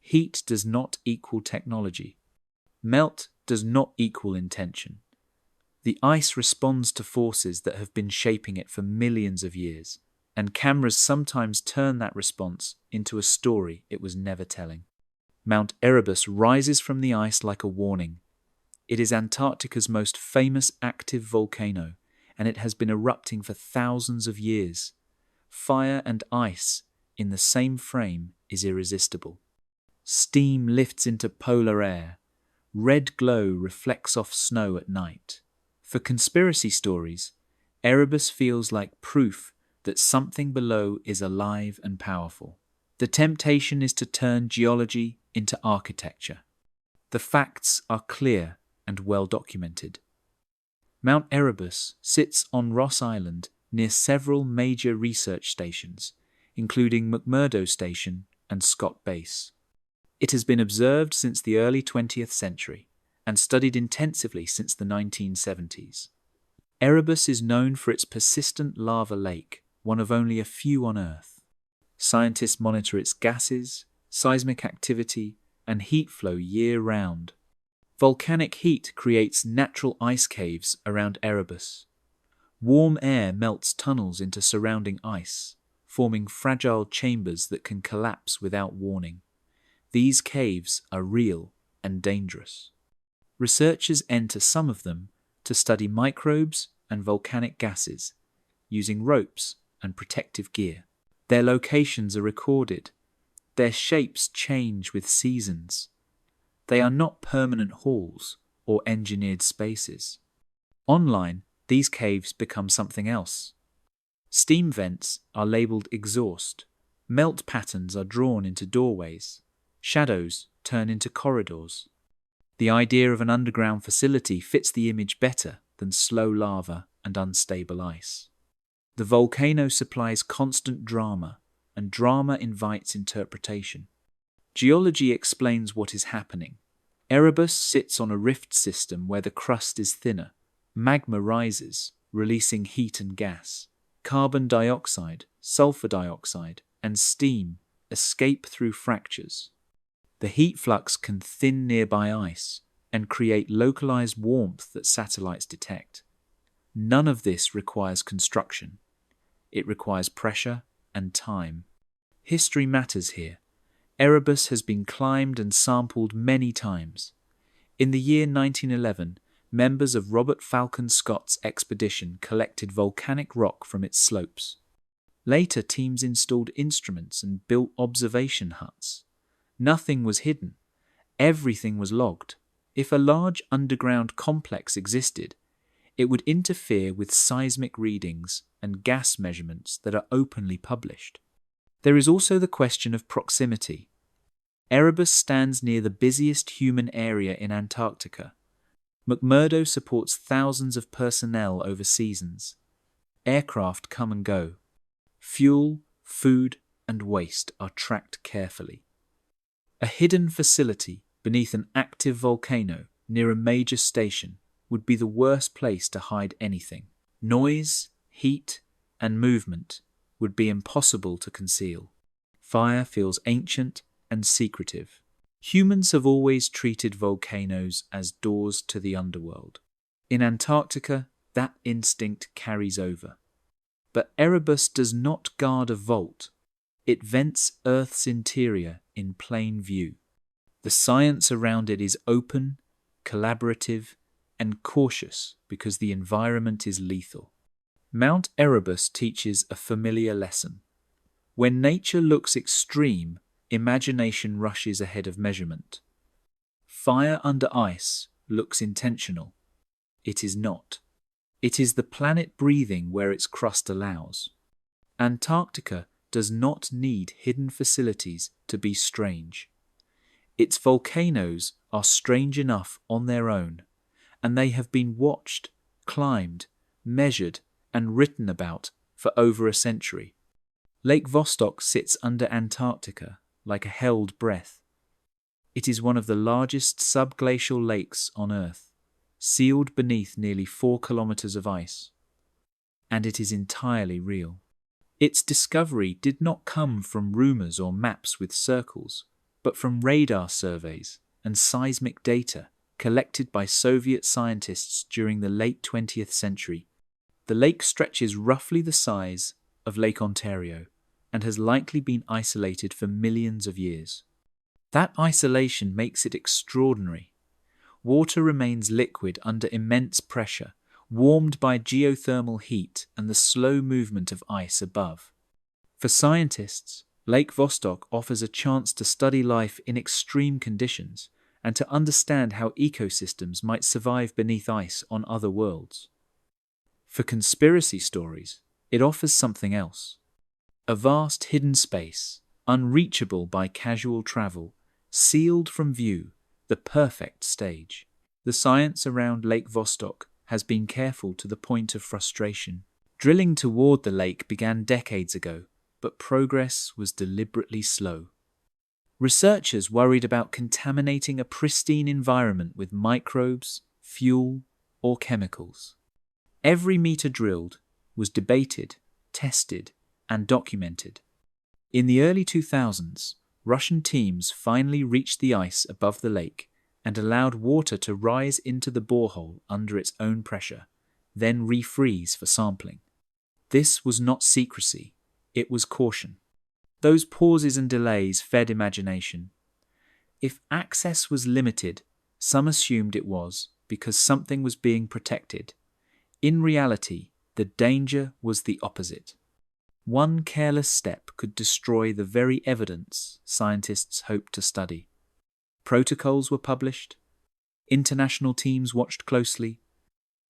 Heat does not equal technology. Melt does not equal intention. The ice responds to forces that have been shaping it for millions of years, and cameras sometimes turn that response into a story it was never telling. Mount Erebus rises from the ice like a warning. It is Antarctica's most famous active volcano, and it has been erupting for thousands of years. Fire and ice in the same frame is irresistible. Steam lifts into polar air. Red glow reflects off snow at night. For conspiracy stories, Erebus feels like proof that something below is alive and powerful. The temptation is to turn geology into architecture. The facts are clear and well documented. Mount Erebus sits on Ross Island near several major research stations, including McMurdo Station and Scott Base. It has been observed since the early 20th century and studied intensively since the 1970s. Erebus is known for its persistent lava lake, one of only a few on Earth. Scientists monitor its gases, seismic activity, and heat flow year-round. Volcanic heat creates natural ice caves around Erebus. Warm air melts tunnels into surrounding ice, forming fragile chambers that can collapse without warning. These caves are real and dangerous. Researchers enter some of them to study microbes and volcanic gases, using ropes and protective gear. Their locations are recorded. Their shapes change with seasons. They are not permanent halls or engineered spaces. Online, these caves become something else. Steam vents are labeled exhaust. Melt patterns are drawn into doorways. Shadows turn into corridors. The idea of an underground facility fits the image better than slow lava and unstable ice. The volcano supplies constant drama, and drama invites interpretation. Geology explains what is happening. Erebus sits on a rift system where the crust is thinner. Magma rises, releasing heat and gas. Carbon dioxide, sulfur dioxide, and steam escape through fractures. The heat flux can thin nearby ice and create localized warmth that satellites detect. None of this requires construction. It requires pressure and time. History matters here. Erebus has been climbed and sampled many times. In the year 1911, members of Robert Falcon Scott's expedition collected volcanic rock from its slopes. Later, teams installed instruments and built observation huts. Nothing was hidden. Everything was logged. If a large underground complex existed, it would interfere with seismic readings and gas measurements that are openly published. There is also the question of proximity. Erebus stands near the busiest human area in Antarctica. McMurdo supports thousands of personnel over seasons. Aircraft come and go. Fuel, food, and waste are tracked carefully. A hidden facility beneath an active volcano near a major station would be the worst place to hide anything. Noise, heat, and movement would be impossible to conceal. Fire feels ancient and secretive. Humans have always treated volcanoes as doors to the underworld. In Antarctica, that instinct carries over. But Erebus does not guard a vault. It vents Earth's interior in plain view. The science around it is open, collaborative, and cautious because the environment is lethal. Mount Erebus teaches a familiar lesson. When nature looks extreme, imagination rushes ahead of measurement. Fire under ice looks intentional. It is not. It is the planet breathing where its crust allows. Antarctica does not need hidden facilities to be strange. Its volcanoes are strange enough on their own, and they have been watched, climbed, measured, and written about for over a century. Lake Vostok sits under Antarctica like a held breath. It is one of the largest subglacial lakes on Earth, sealed beneath nearly 4 kilometers of ice. And it is entirely real. Its discovery did not come from rumors or maps with circles, but from radar surveys and seismic data collected by Soviet scientists during the late 20th century. The lake stretches roughly the size of Lake Ontario and has likely been isolated for millions of years. That isolation makes it extraordinary. Water remains liquid under immense pressure, warmed by geothermal heat and the slow movement of ice above. For scientists, Lake Vostok offers a chance to study life in extreme conditions and to understand how ecosystems might survive beneath ice on other worlds. For conspiracy stories, it offers something else. A vast hidden space, unreachable by casual travel, sealed from view, the perfect stage. The science around Lake Vostok has been careful to the point of frustration. Drilling toward the lake began decades ago, but progress was deliberately slow. Researchers worried about contaminating a pristine environment with microbes, fuel, or chemicals. Every meter drilled was debated, tested, and documented. In the early 2000s, Russian teams finally reached the ice above the lake and allowed water to rise into the borehole under its own pressure, then refreeze for sampling. This was not secrecy, it was caution. Those pauses and delays fed imagination. If access was limited, some assumed it was because something was being protected. In reality, the danger was the opposite. One careless step could destroy the very evidence scientists hoped to study. Protocols were published. International teams watched closely.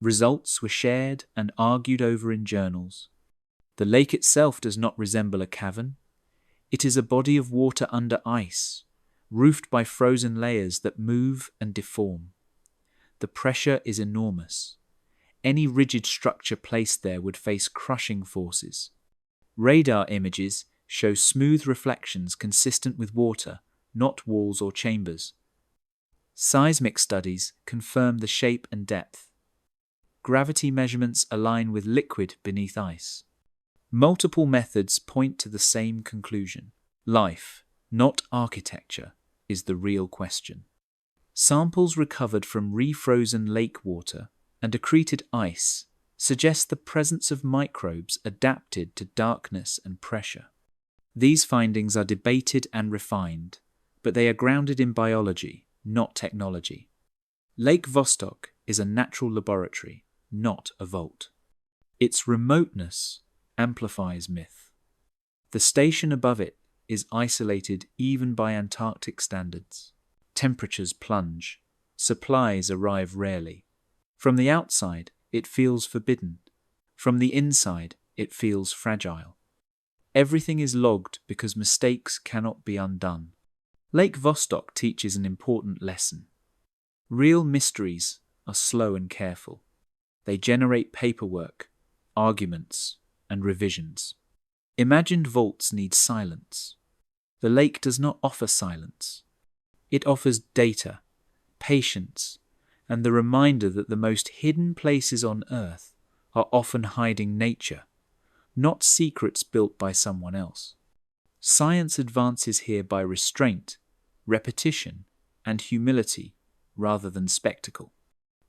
Results were shared and argued over in journals. The lake itself does not resemble a cavern. It is a body of water under ice, roofed by frozen layers that move and deform. The pressure is enormous. Any rigid structure placed there would face crushing forces. Radar images show smooth reflections consistent with water, not walls or chambers. Seismic studies confirm the shape and depth. Gravity measurements align with liquid beneath ice. Multiple methods point to the same conclusion. Life, not architecture, is the real question. Samples recovered from refrozen lake water and accreted ice suggest the presence of microbes adapted to darkness and pressure. These findings are debated and refined, but they are grounded in biology, not technology. Lake Vostok is a natural laboratory, not a vault. Its remoteness amplifies myth. The station above it is isolated even by Antarctic standards. Temperatures plunge. Supplies arrive rarely. From the outside, it feels forbidden. From the inside, it feels fragile. Everything is logged because mistakes cannot be undone. Lake Vostok teaches an important lesson. Real mysteries are slow and careful. They generate paperwork, arguments, and revisions. Imagined vaults need silence. The lake does not offer silence. It offers data, patience, and the reminder that the most hidden places on Earth are often hiding nature, not secrets built by someone else. Science advances here by restraint, repetition, and humility rather than spectacle.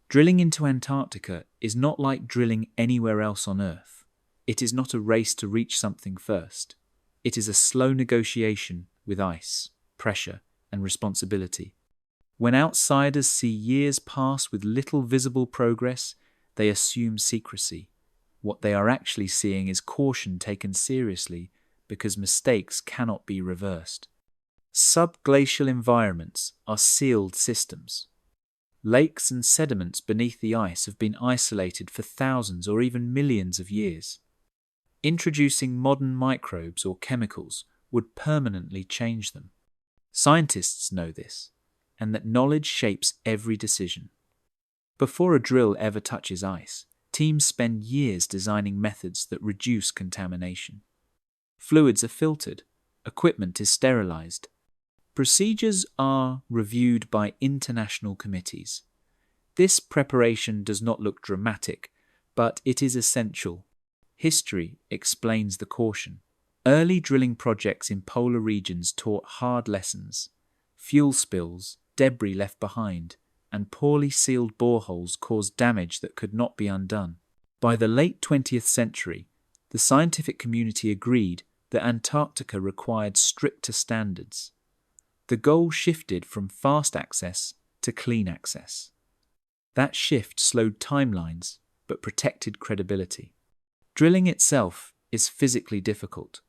Drilling into Antarctica is not like drilling anywhere else on Earth. It is not a race to reach something first. It is a slow negotiation with ice, pressure, and responsibility. When outsiders see years pass with little visible progress, they assume secrecy. What they are actually seeing is caution taken seriously because mistakes cannot be reversed. Subglacial environments are sealed systems. Lakes and sediments beneath the ice have been isolated for thousands or even millions of years. Introducing modern microbes or chemicals would permanently change them. Scientists know this, and that knowledge shapes every decision. Before a drill ever touches ice, teams spend years designing methods that reduce contamination. Fluids are filtered, equipment is sterilized. Procedures are reviewed by international committees. This preparation does not look dramatic, but it is essential. History explains the caution. Early drilling projects in polar regions taught hard lessons. Fuel spills, debris left behind, and poorly sealed boreholes caused damage that could not be undone. By the late 20th century, the scientific community agreed that Antarctica required stricter standards. The goal shifted from fast access to clean access. That shift slowed timelines but protected credibility. Drilling itself is physically difficult.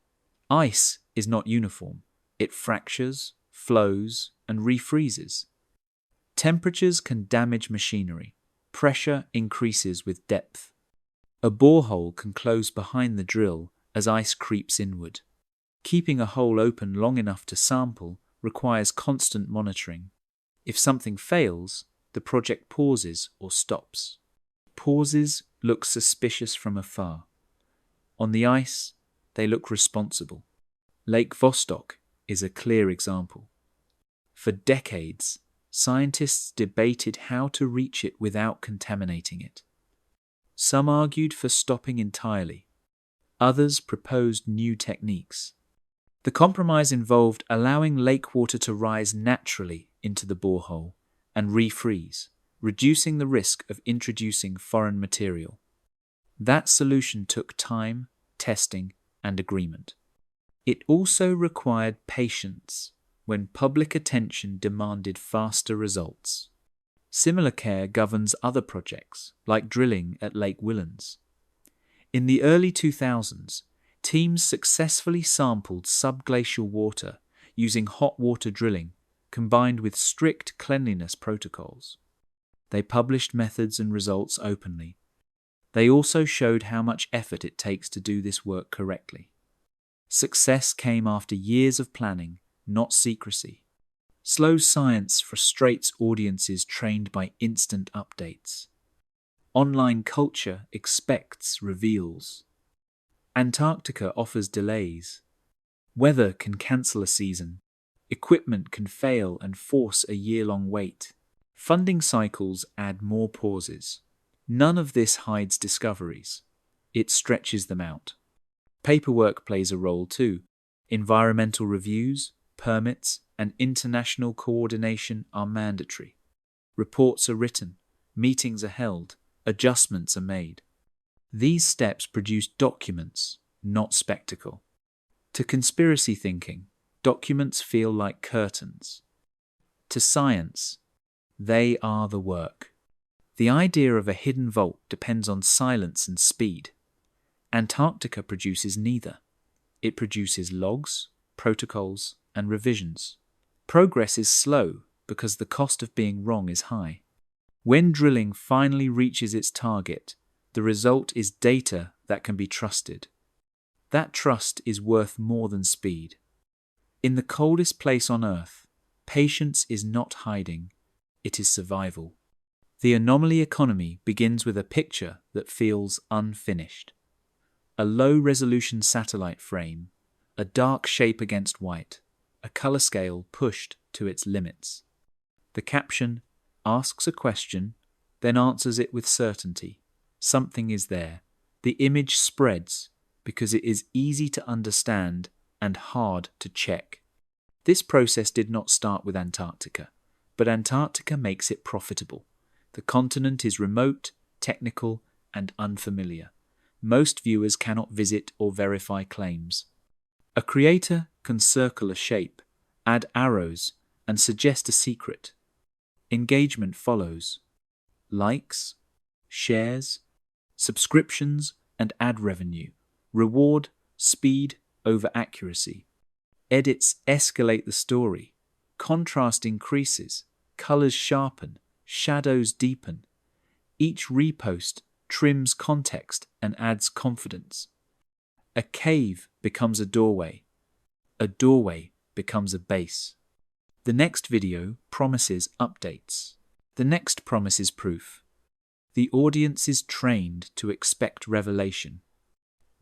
Ice is not uniform. It fractures, flows, and refreezes. Temperatures can damage machinery. Pressure increases with depth. A borehole can close behind the drill as ice creeps inward. Keeping a hole open long enough to sample requires constant monitoring. If something fails, the project pauses or stops. Pauses look suspicious from afar. On the ice, they look responsible. Lake Vostok is a clear example. For decades, scientists debated how to reach it without contaminating it. Some argued for stopping entirely. Others proposed new techniques. The compromise involved allowing lake water to rise naturally into the borehole and refreeze, reducing the risk of introducing foreign material. That solution took time, testing, and agreement. It also required patience when public attention demanded faster results. Similar care governs other projects, like drilling at Lake Whillans. In the early 2000s, teams successfully sampled subglacial water using hot water drilling combined with strict cleanliness protocols. They published methods and results openly. They also showed how much effort it takes to do this work correctly. Success came after years of planning, not secrecy. Slow science frustrates audiences trained by instant updates. Online culture expects reveals. Antarctica offers delays. Weather can cancel a season. Equipment can fail and force a year-long wait. Funding cycles add more pauses. None of this hides discoveries. It stretches them out. Paperwork plays a role too. Environmental reviews, permits, and international coordination are mandatory. Reports are written, meetings are held, adjustments are made. These steps produce documents, not spectacle. To conspiracy thinking, documents feel like curtains. To science, they are the work. The idea of a hidden vault depends on silence and speed. Antarctica produces neither. It produces logs, protocols, and revisions. Progress is slow because the cost of being wrong is high. When drilling finally reaches its target, the result is data that can be trusted. That trust is worth more than speed. In the coldest place on Earth, patience is not hiding, it is survival. The anomaly economy begins with a picture that feels unfinished. A low-resolution satellite frame, a dark shape against white, a color scale pushed to its limits. The caption asks a question, then answers it with certainty. Something is there. The image spreads because it is easy to understand and hard to check. This process did not start with Antarctica, but Antarctica makes it profitable. The continent is remote, technical, and unfamiliar. Most viewers cannot visit or verify claims. A creator can circle a shape, add arrows, and suggest a secret. Engagement follows. Likes, shares, subscriptions, and ad revenue reward speed over accuracy. Edits escalate the story. Contrast increases. Colors sharpen. Shadows deepen. Each repost trims context and adds confidence. A cave becomes a doorway. A doorway becomes a base. The next video promises updates. The next promises proof. The audience is trained to expect revelation,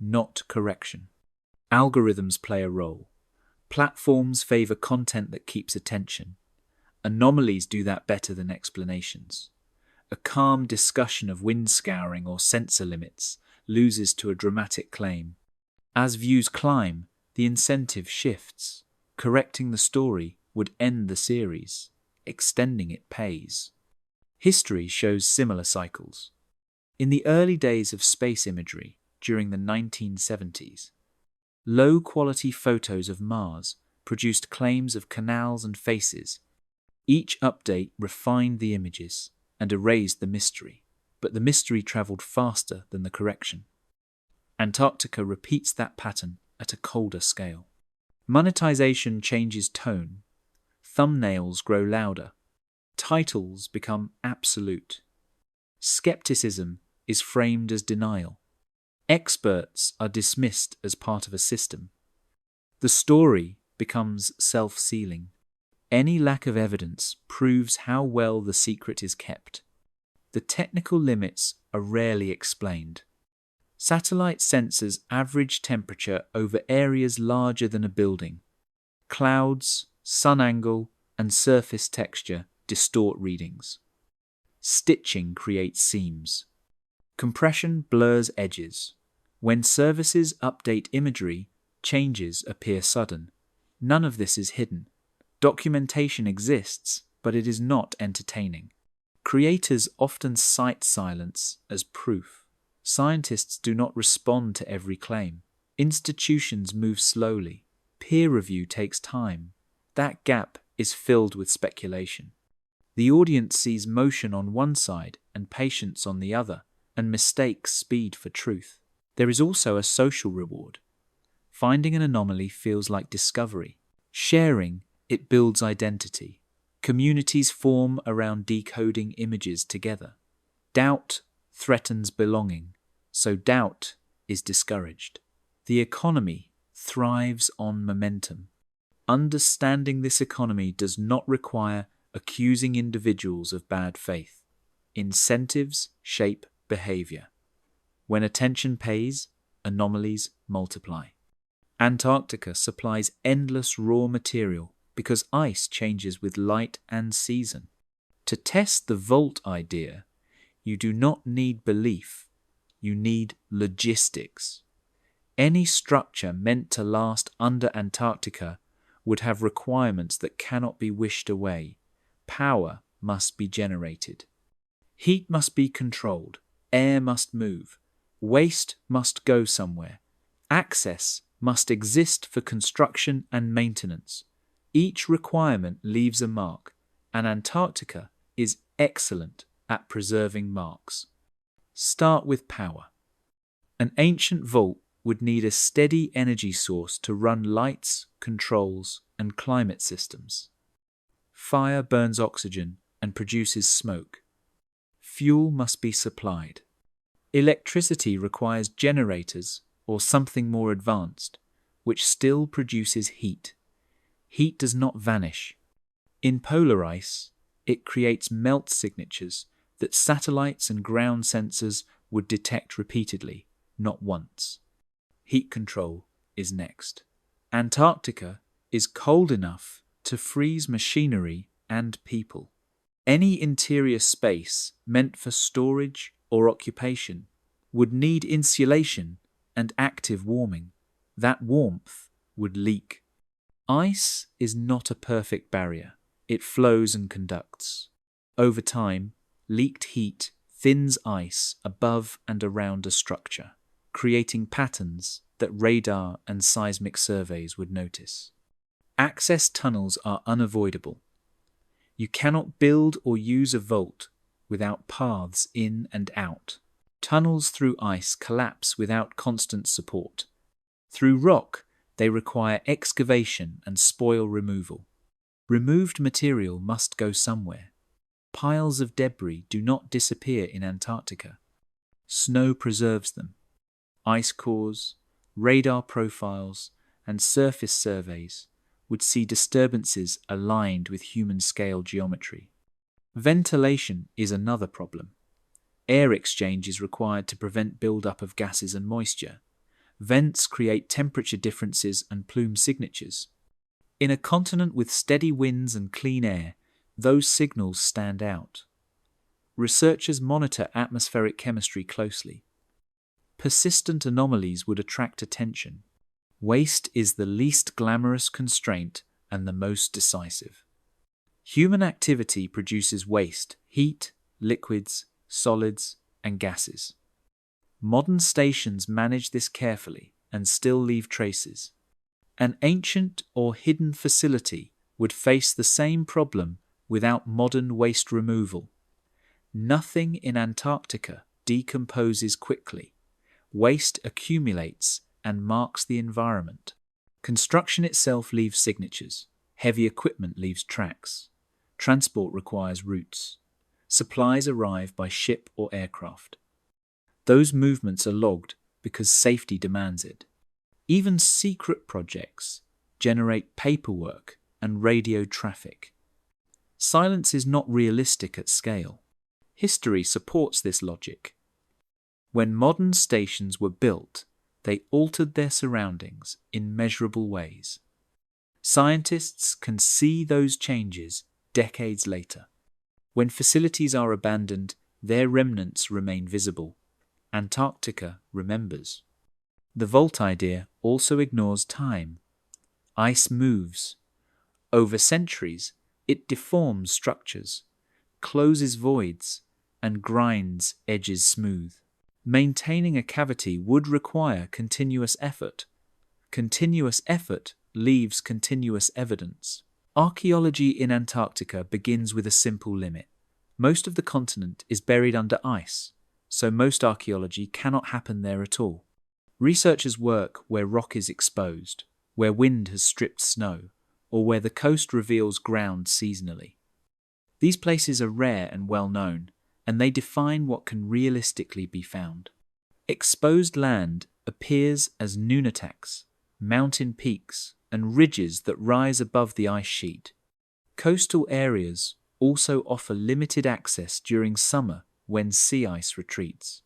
not correction. Algorithms play a role. Platforms favor content that keeps attention. Anomalies do that better than explanations. A calm discussion of wind scouring or sensor limits loses to a dramatic claim. As views climb, the incentive shifts. Correcting the story would end the series. Extending it pays. History shows similar cycles. In the early days of space imagery, during the 1970s, low-quality photos of Mars produced claims of canals and faces. Each update refined the images and erased the mystery, but the mystery traveled faster than the correction. Antarctica repeats that pattern at a colder scale. Monetization changes tone. Thumbnails grow louder. Titles become absolute. Skepticism is framed as denial. Experts are dismissed as part of a system. The story becomes self-sealing. Any lack of evidence proves how well the secret is kept. the technical limits are rarely explained. Satellite sensors average temperature over areas larger than a building. Clouds, sun angle, and surface texture distort readings. Stitching creates seams. Compression blurs edges. When services update imagery, changes appear sudden. None of this is hidden. Documentation exists, but it is not entertaining. Creators often cite silence as proof. Scientists do not respond to every claim. Institutions move slowly. Peer review takes time. That gap is filled with speculation. The audience sees motion on one side and patience on the other, and mistakes speed for truth. There is also a social reward. Finding an anomaly feels like discovery. Sharing, it builds identity. Communities form around decoding images together. Doubt threatens belonging, so doubt is discouraged. The economy thrives on momentum. Understanding this economy does not require accusing individuals of bad faith. Incentives shape behavior. When attention pays, anomalies multiply. Antarctica supplies endless raw material because ice changes with light and season. To test the vault idea, you do not need belief, you need logistics. Any structure meant to last under Antarctica would have requirements that cannot be wished away. Power must be generated. Heat must be controlled. Air must move. Waste must go somewhere. Access must exist for construction and maintenance. Each requirement leaves a mark, and Antarctica is excellent at preserving marks. Start with power. An ancient vault would need a steady energy source to run lights, controls, and climate systems. Fire burns oxygen and produces smoke. Fuel must be supplied. Electricity requires generators or something more advanced, which still produces heat. Heat does not vanish. In polar ice, it creates melt signatures that satellites and ground sensors would detect repeatedly, not once. Heat control is next. Antarctica is cold enough to freeze machinery and people. Any interior space meant for storage or occupation would need insulation and active warming. That warmth would leak. Ice is not a perfect barrier. It flows and conducts. Over time, leaked heat thins ice above and around a structure, creating patterns that radar and seismic surveys would notice. Access tunnels are unavoidable. You cannot build or use a vault without paths in and out. Tunnels through ice collapse without constant support. Through rock, they require excavation and spoil removal. Removed material must go somewhere. Piles of debris do not disappear in Antarctica. Snow preserves them. Ice cores, radar profiles, and surface surveys would see disturbances aligned with human-scale geometry. Ventilation is another problem. Air exchange is required to prevent buildup of gases and moisture. Vents create temperature differences and plume signatures. In a continent with steady winds and clean air, those signals stand out. Researchers monitor atmospheric chemistry closely. Persistent anomalies would attract attention. Waste is the least glamorous constraint and the most decisive. Human activity produces waste, heat, liquids, solids, and gases. Modern stations manage this carefully and still leave traces. An ancient or hidden facility would face the same problem without modern waste removal. Nothing in Antarctica decomposes quickly. Waste accumulates and marks the environment. Construction itself leaves signatures. Heavy equipment leaves tracks. Transport requires routes. Supplies arrive by ship or aircraft. Those movements are logged because safety demands it. Even secret projects generate paperwork and radio traffic. Silence is not realistic at scale. History supports this logic. When modern stations were built, they altered their surroundings in measurable ways. Scientists can see those changes decades later. When facilities are abandoned, their remnants remain visible. Antarctica remembers. The vault idea also ignores time. Ice moves. Over centuries, it deforms structures, closes voids, and grinds edges smooth. Maintaining a cavity would require continuous effort. Continuous effort leaves continuous evidence. Archaeology in Antarctica begins with a simple limit. Most of the continent is buried under ice, so most archaeology cannot happen there at all. Researchers work where rock is exposed, where wind has stripped snow, or where the coast reveals ground seasonally. These places are rare and well known, and they define what can realistically be found. Exposed land appears as nunataks, mountain peaks, and ridges that rise above the ice sheet. Coastal areas also offer limited access during summer when sea ice retreats.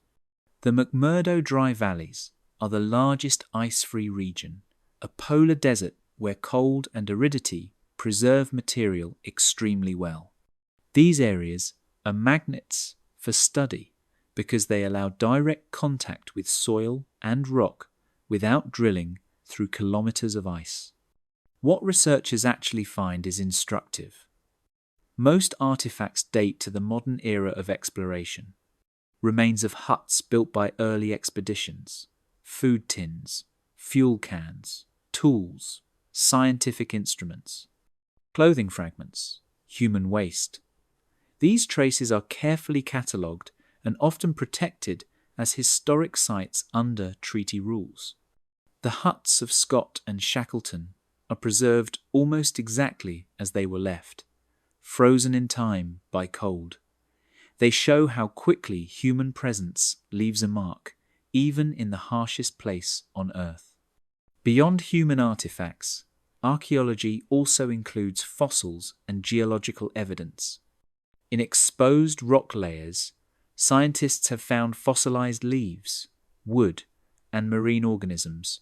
The McMurdo Dry Valleys are the largest ice-free region, a polar desert where cold and aridity preserve material extremely well. These areas are magnets for study because they allow direct contact with soil and rock without drilling through kilometers of ice. What researchers actually find is instructive. Most artifacts date to the modern era of exploration. Remains of huts built by early expeditions, food tins, fuel cans, tools, scientific instruments, clothing fragments, human waste. These traces are carefully catalogued and often protected as historic sites under treaty rules. The huts of Scott and Shackleton are preserved almost exactly as they were left, frozen in time by cold. They show how quickly human presence leaves a mark, even in the harshest place on Earth. Beyond human artifacts, archaeology also includes fossils and geological evidence. In exposed rock layers, scientists have found fossilized leaves, wood, and marine organisms,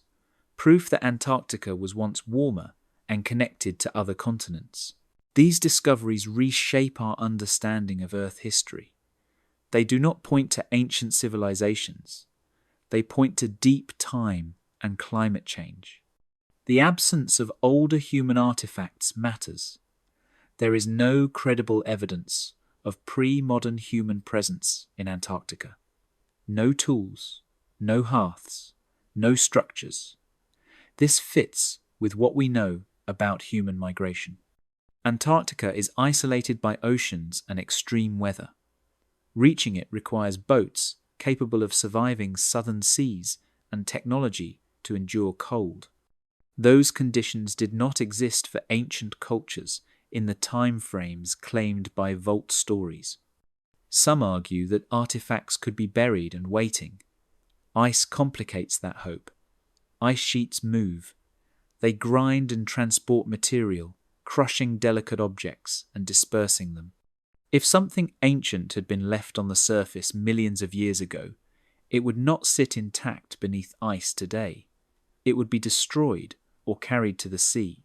proof that Antarctica was once warmer and connected to other continents. These discoveries reshape our understanding of Earth history. They do not point to ancient civilizations. They point to deep time and climate change. The absence of older human artifacts matters. There is no credible evidence of pre-modern human presence in Antarctica. No tools, no hearths, no structures. This fits with what we know about human migration. Antarctica is isolated by oceans and extreme weather. Reaching it requires boats capable of surviving southern seas and technology to endure cold. Those conditions did not exist for ancient cultures in the time frames claimed by vault stories. Some argue that artifacts could be buried and waiting. Ice complicates that hope. Ice sheets move. They grind and transport material, crushing delicate objects and dispersing them. If something ancient had been left on the surface millions of years ago, it would not sit intact beneath ice today. It would be destroyed or carried to the sea.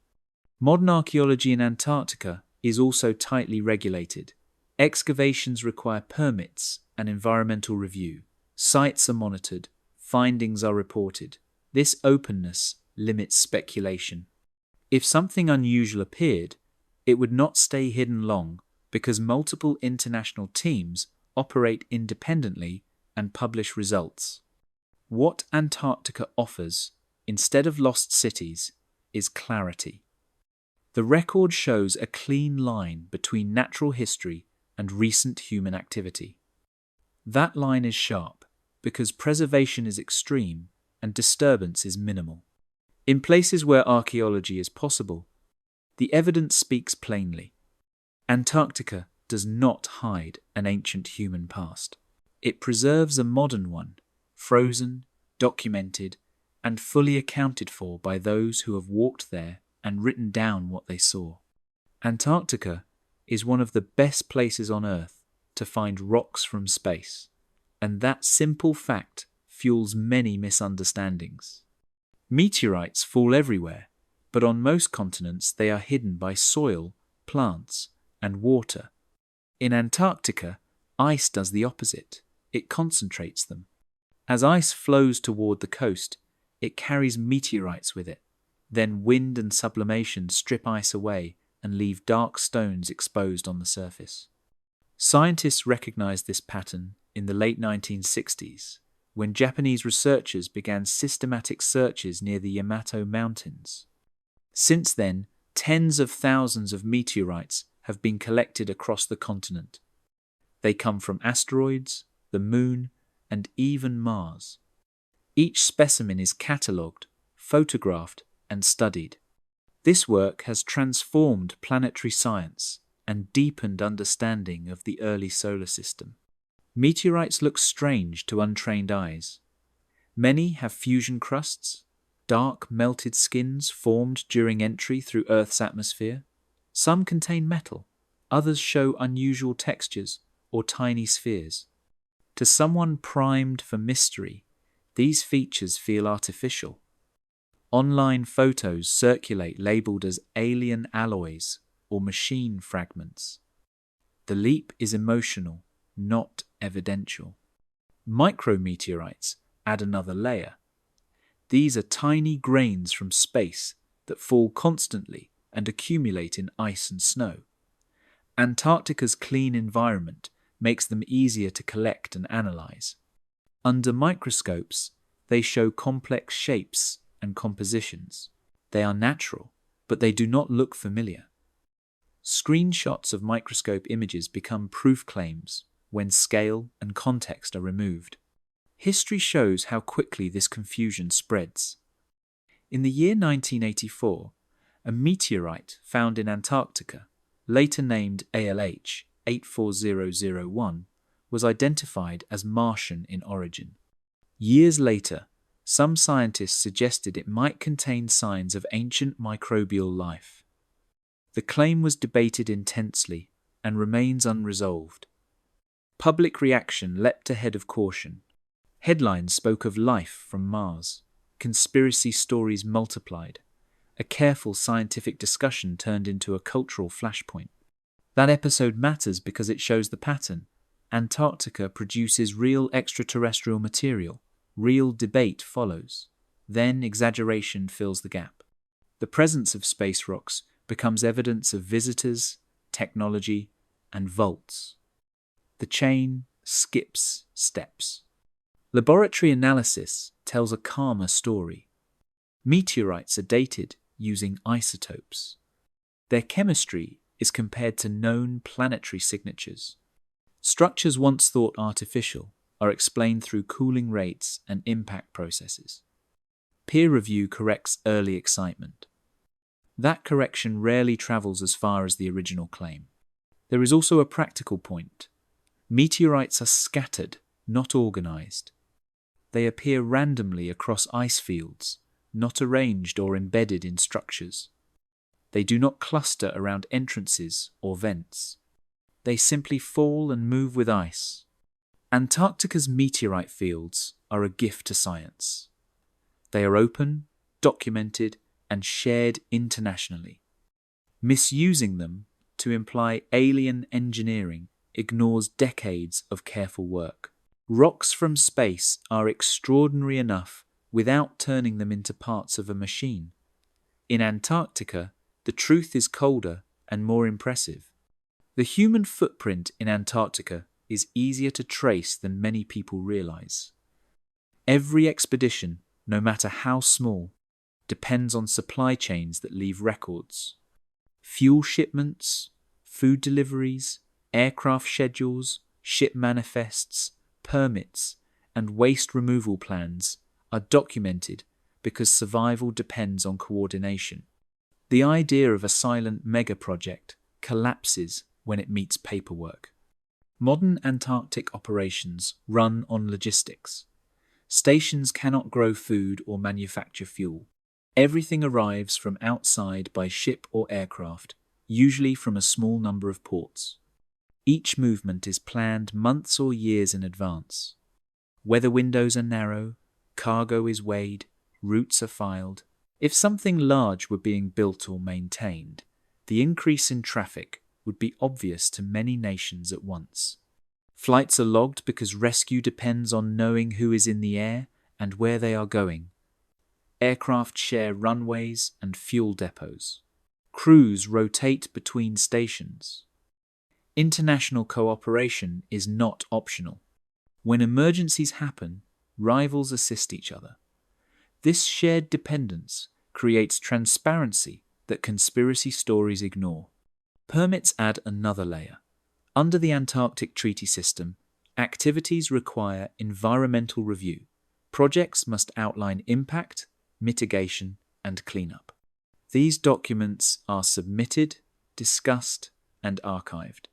Modern archaeology in Antarctica is also tightly regulated. Excavations require permits and environmental review. Sites are monitored. Findings are reported. This openness limits speculation. If something unusual appeared, it would not stay hidden long because multiple international teams operate independently and publish results. What Antarctica offers, instead of lost cities, is clarity. The record shows a clean line between natural history and recent human activity. That line is sharp because preservation is extreme and disturbance is minimal. In places where archaeology is possible, the evidence speaks plainly. Antarctica does not hide an ancient human past. It preserves a modern one, frozen, documented, and fully accounted for by those who have walked there and written down what they saw. Antarctica is one of the best places on Earth to find rocks from space, and that simple fact fuels many misunderstandings. Meteorites fall everywhere, but on most continents they are hidden by soil, plants, and water. In Antarctica, ice does the opposite. It concentrates them. As ice flows toward the coast, it carries meteorites with it. Then wind and sublimation strip ice away and leave dark stones exposed on the surface. Scientists recognized this pattern in the late 1960s, when Japanese researchers began systematic searches near the Yamato Mountains. Since then, tens of thousands of meteorites have been collected across the continent. They come from asteroids, the Moon, and even Mars. Each specimen is catalogued, photographed, and studied. This work has transformed planetary science and deepened understanding of the early solar system. Meteorites look strange to untrained eyes. Many have fusion crusts, dark melted skins formed during entry through Earth's atmosphere. Some contain metal, others show unusual textures or tiny spheres. To someone primed for mystery, these features feel artificial. Online photos circulate labeled as alien alloys or machine fragments. The leap is emotional, not evidential. Micrometeorites add another layer. These are tiny grains from space that fall constantly and accumulate in ice and snow. Antarctica's clean environment makes them easier to collect and analyze. Under microscopes, they show complex shapes and compositions. They are natural, but they do not look familiar. Screenshots of microscope images become proof claims when scale and context are removed. History shows how quickly this confusion spreads. In the year 1984, a meteorite found in Antarctica, later named ALH 84001, was identified as Martian in origin. Years later, some scientists suggested it might contain signs of ancient microbial life. The claim was debated intensely and remains unresolved. Public reaction leapt ahead of caution. Headlines spoke of life from Mars. Conspiracy stories multiplied. A careful scientific discussion turned into a cultural flashpoint. That episode matters because it shows the pattern. Antarctica produces real extraterrestrial material. Real debate follows. Then exaggeration fills the gap. The presence of space rocks becomes evidence of visitors, technology, and vaults. The chain skips steps. Laboratory analysis tells a calmer story. Meteorites are dated using isotopes. Their chemistry is compared to known planetary signatures. Structures once thought artificial are explained through cooling rates and impact processes. Peer review corrects early excitement. That correction rarely travels as far as the original claim. There is also a practical point. Meteorites are scattered, not organized. They appear randomly across ice fields, not arranged or embedded in structures. They do not cluster around entrances or vents. They simply fall and move with ice. Antarctica's meteorite fields are a gift to science. They are open, documented, and shared internationally. Misusing them to imply alien engineering ignores decades of careful work. Rocks from space are extraordinary enough without turning them into parts of a machine. In Antarctica, the truth is colder and more impressive. The human footprint in Antarctica is easier to trace than many people realize. Every expedition, no matter how small, depends on supply chains that leave records. Fuel shipments, food deliveries, aircraft schedules, ship manifests, permits, and waste removal plans are documented because survival depends on coordination. The idea of a silent mega-project collapses when it meets paperwork. Modern Antarctic operations run on logistics. Stations cannot grow food or manufacture fuel. Everything arrives from outside by ship or aircraft, usually from a small number of ports. Each movement is planned months or years in advance. Weather windows are narrow, cargo is weighed, routes are filed. If something large were being built or maintained, the increase in traffic would be obvious to many nations at once. Flights are logged because rescue depends on knowing who is in the air and where they are going. Aircraft share runways and fuel depots. Crews rotate between stations. International cooperation is not optional. When emergencies happen, rivals assist each other. This shared dependence creates transparency that conspiracy stories ignore. Permits add another layer. Under the Antarctic Treaty System, activities require environmental review. Projects must outline impact, mitigation, and cleanup. These documents are submitted, discussed, and archived.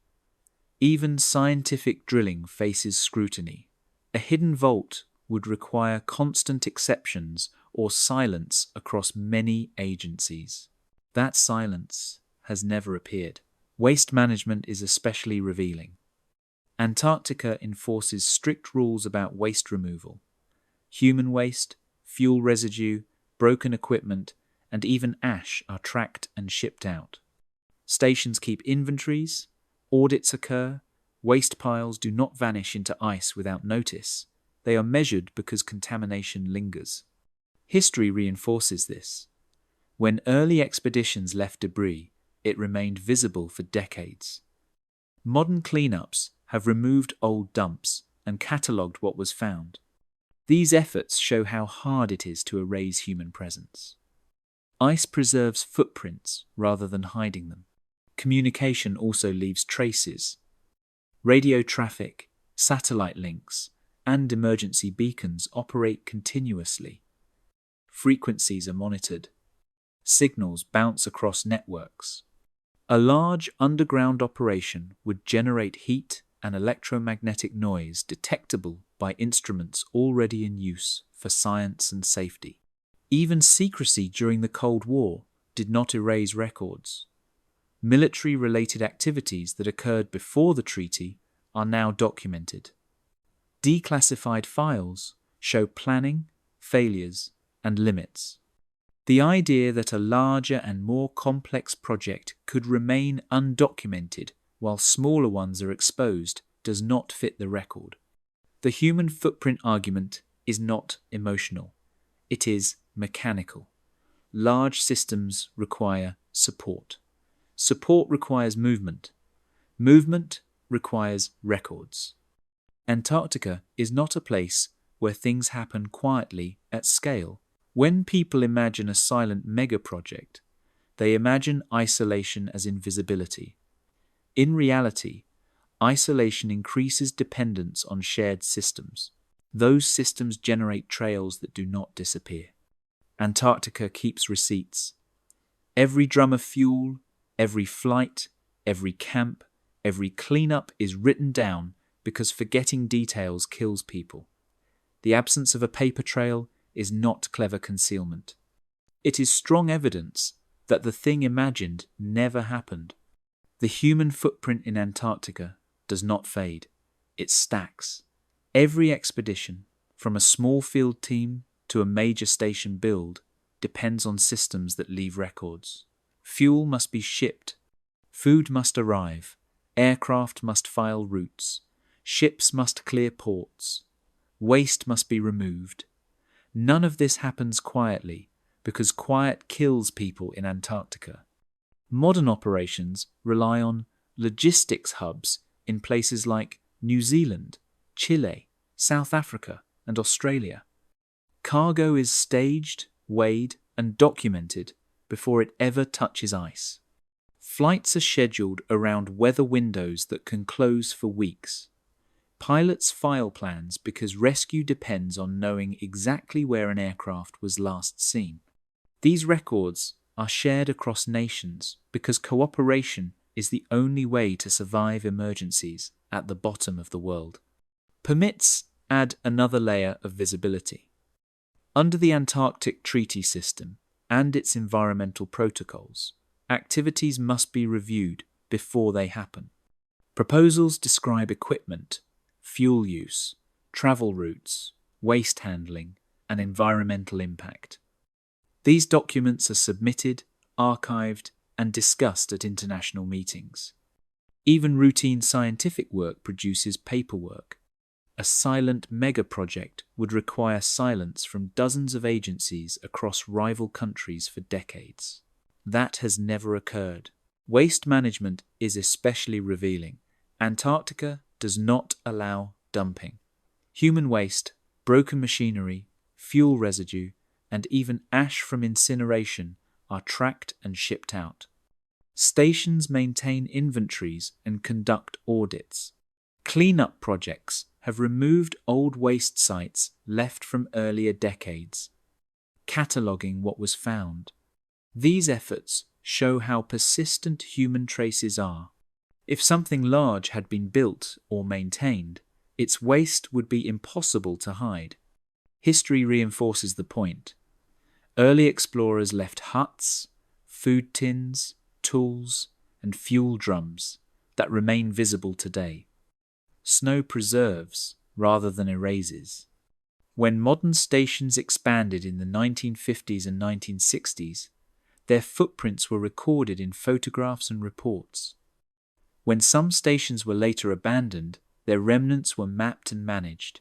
Even scientific drilling faces scrutiny. A hidden vault would require constant exceptions or silence across many agencies. That silence has never appeared. Waste management is especially revealing. Antarctica enforces strict rules about waste removal. Human waste, fuel residue, broken equipment, and even ash are tracked and shipped out. Stations keep inventories, audits occur, waste piles do not vanish into ice without notice. They are measured because contamination lingers. History reinforces this. When early expeditions left debris, it remained visible for decades. Modern cleanups have removed old dumps and catalogued what was found. These efforts show how hard it is to erase human presence. Ice preserves footprints rather than hiding them. Communication also leaves traces. Radio traffic, satellite links, and emergency beacons operate continuously. Frequencies are monitored. Signals bounce across networks. A large underground operation would generate heat and electromagnetic noise detectable by instruments already in use for science and safety. Even secrecy during the Cold War did not erase records. Military-related activities that occurred before the treaty are now documented. Declassified files show planning, failures, and limits. The idea that a larger and more complex project could remain undocumented while smaller ones are exposed does not fit the record. The human footprint argument is not emotional. It is mechanical. Large systems require support. Support requires movement. Movement requires records. Antarctica is not a place where things happen quietly at scale. When people imagine a silent mega-project, they imagine isolation as invisibility. In reality, isolation increases dependence on shared systems. Those systems generate trails that do not disappear. Antarctica keeps receipts. Every drum of fuel, every flight, every camp, every cleanup is written down because forgetting details kills people. The absence of a paper trail is not clever concealment. It is strong evidence that the thing imagined never happened. The human footprint in Antarctica does not fade. It stacks. Every expedition, from a small field team to a major station build, depends on systems that leave records. Fuel must be shipped. Food must arrive. Aircraft must file routes. Ships must clear ports. Waste must be removed. None of this happens quietly, because quiet kills people in Antarctica. Modern operations rely on logistics hubs in places like New Zealand, Chile, South Africa, and Australia. Cargo is staged, weighed, and documented before it ever touches ice. Flights are scheduled around weather windows that can close for weeks. Pilots file plans because rescue depends on knowing exactly where an aircraft was last seen. These records are shared across nations because cooperation is the only way to survive emergencies at the bottom of the world. Permits add another layer of visibility. Under the Antarctic Treaty System and its environmental protocols, activities must be reviewed before they happen. Proposals describe equipment, fuel use, travel routes, waste handling, and environmental impact. These documents are submitted, archived, and discussed at international meetings. Even routine scientific work produces paperwork. A silent mega-project would require silence from dozens of agencies across rival countries for decades. That has never occurred. Waste management is especially revealing. Antarctica does not allow dumping. Human waste, broken machinery, fuel residue, and even ash from incineration are tracked and shipped out. Stations maintain inventories and conduct audits. Cleanup projects have removed old waste sites left from earlier decades, cataloguing what was found. These efforts show how persistent human traces are. If something large had been built or maintained, its waste would be impossible to hide. History reinforces the point. Early explorers left huts, food tins, tools, and fuel drums that remain visible today. Snow preserves rather than erases. When modern stations expanded in the 1950s and 1960s, their footprints were recorded in photographs and reports. When some stations were later abandoned, their remnants were mapped and managed.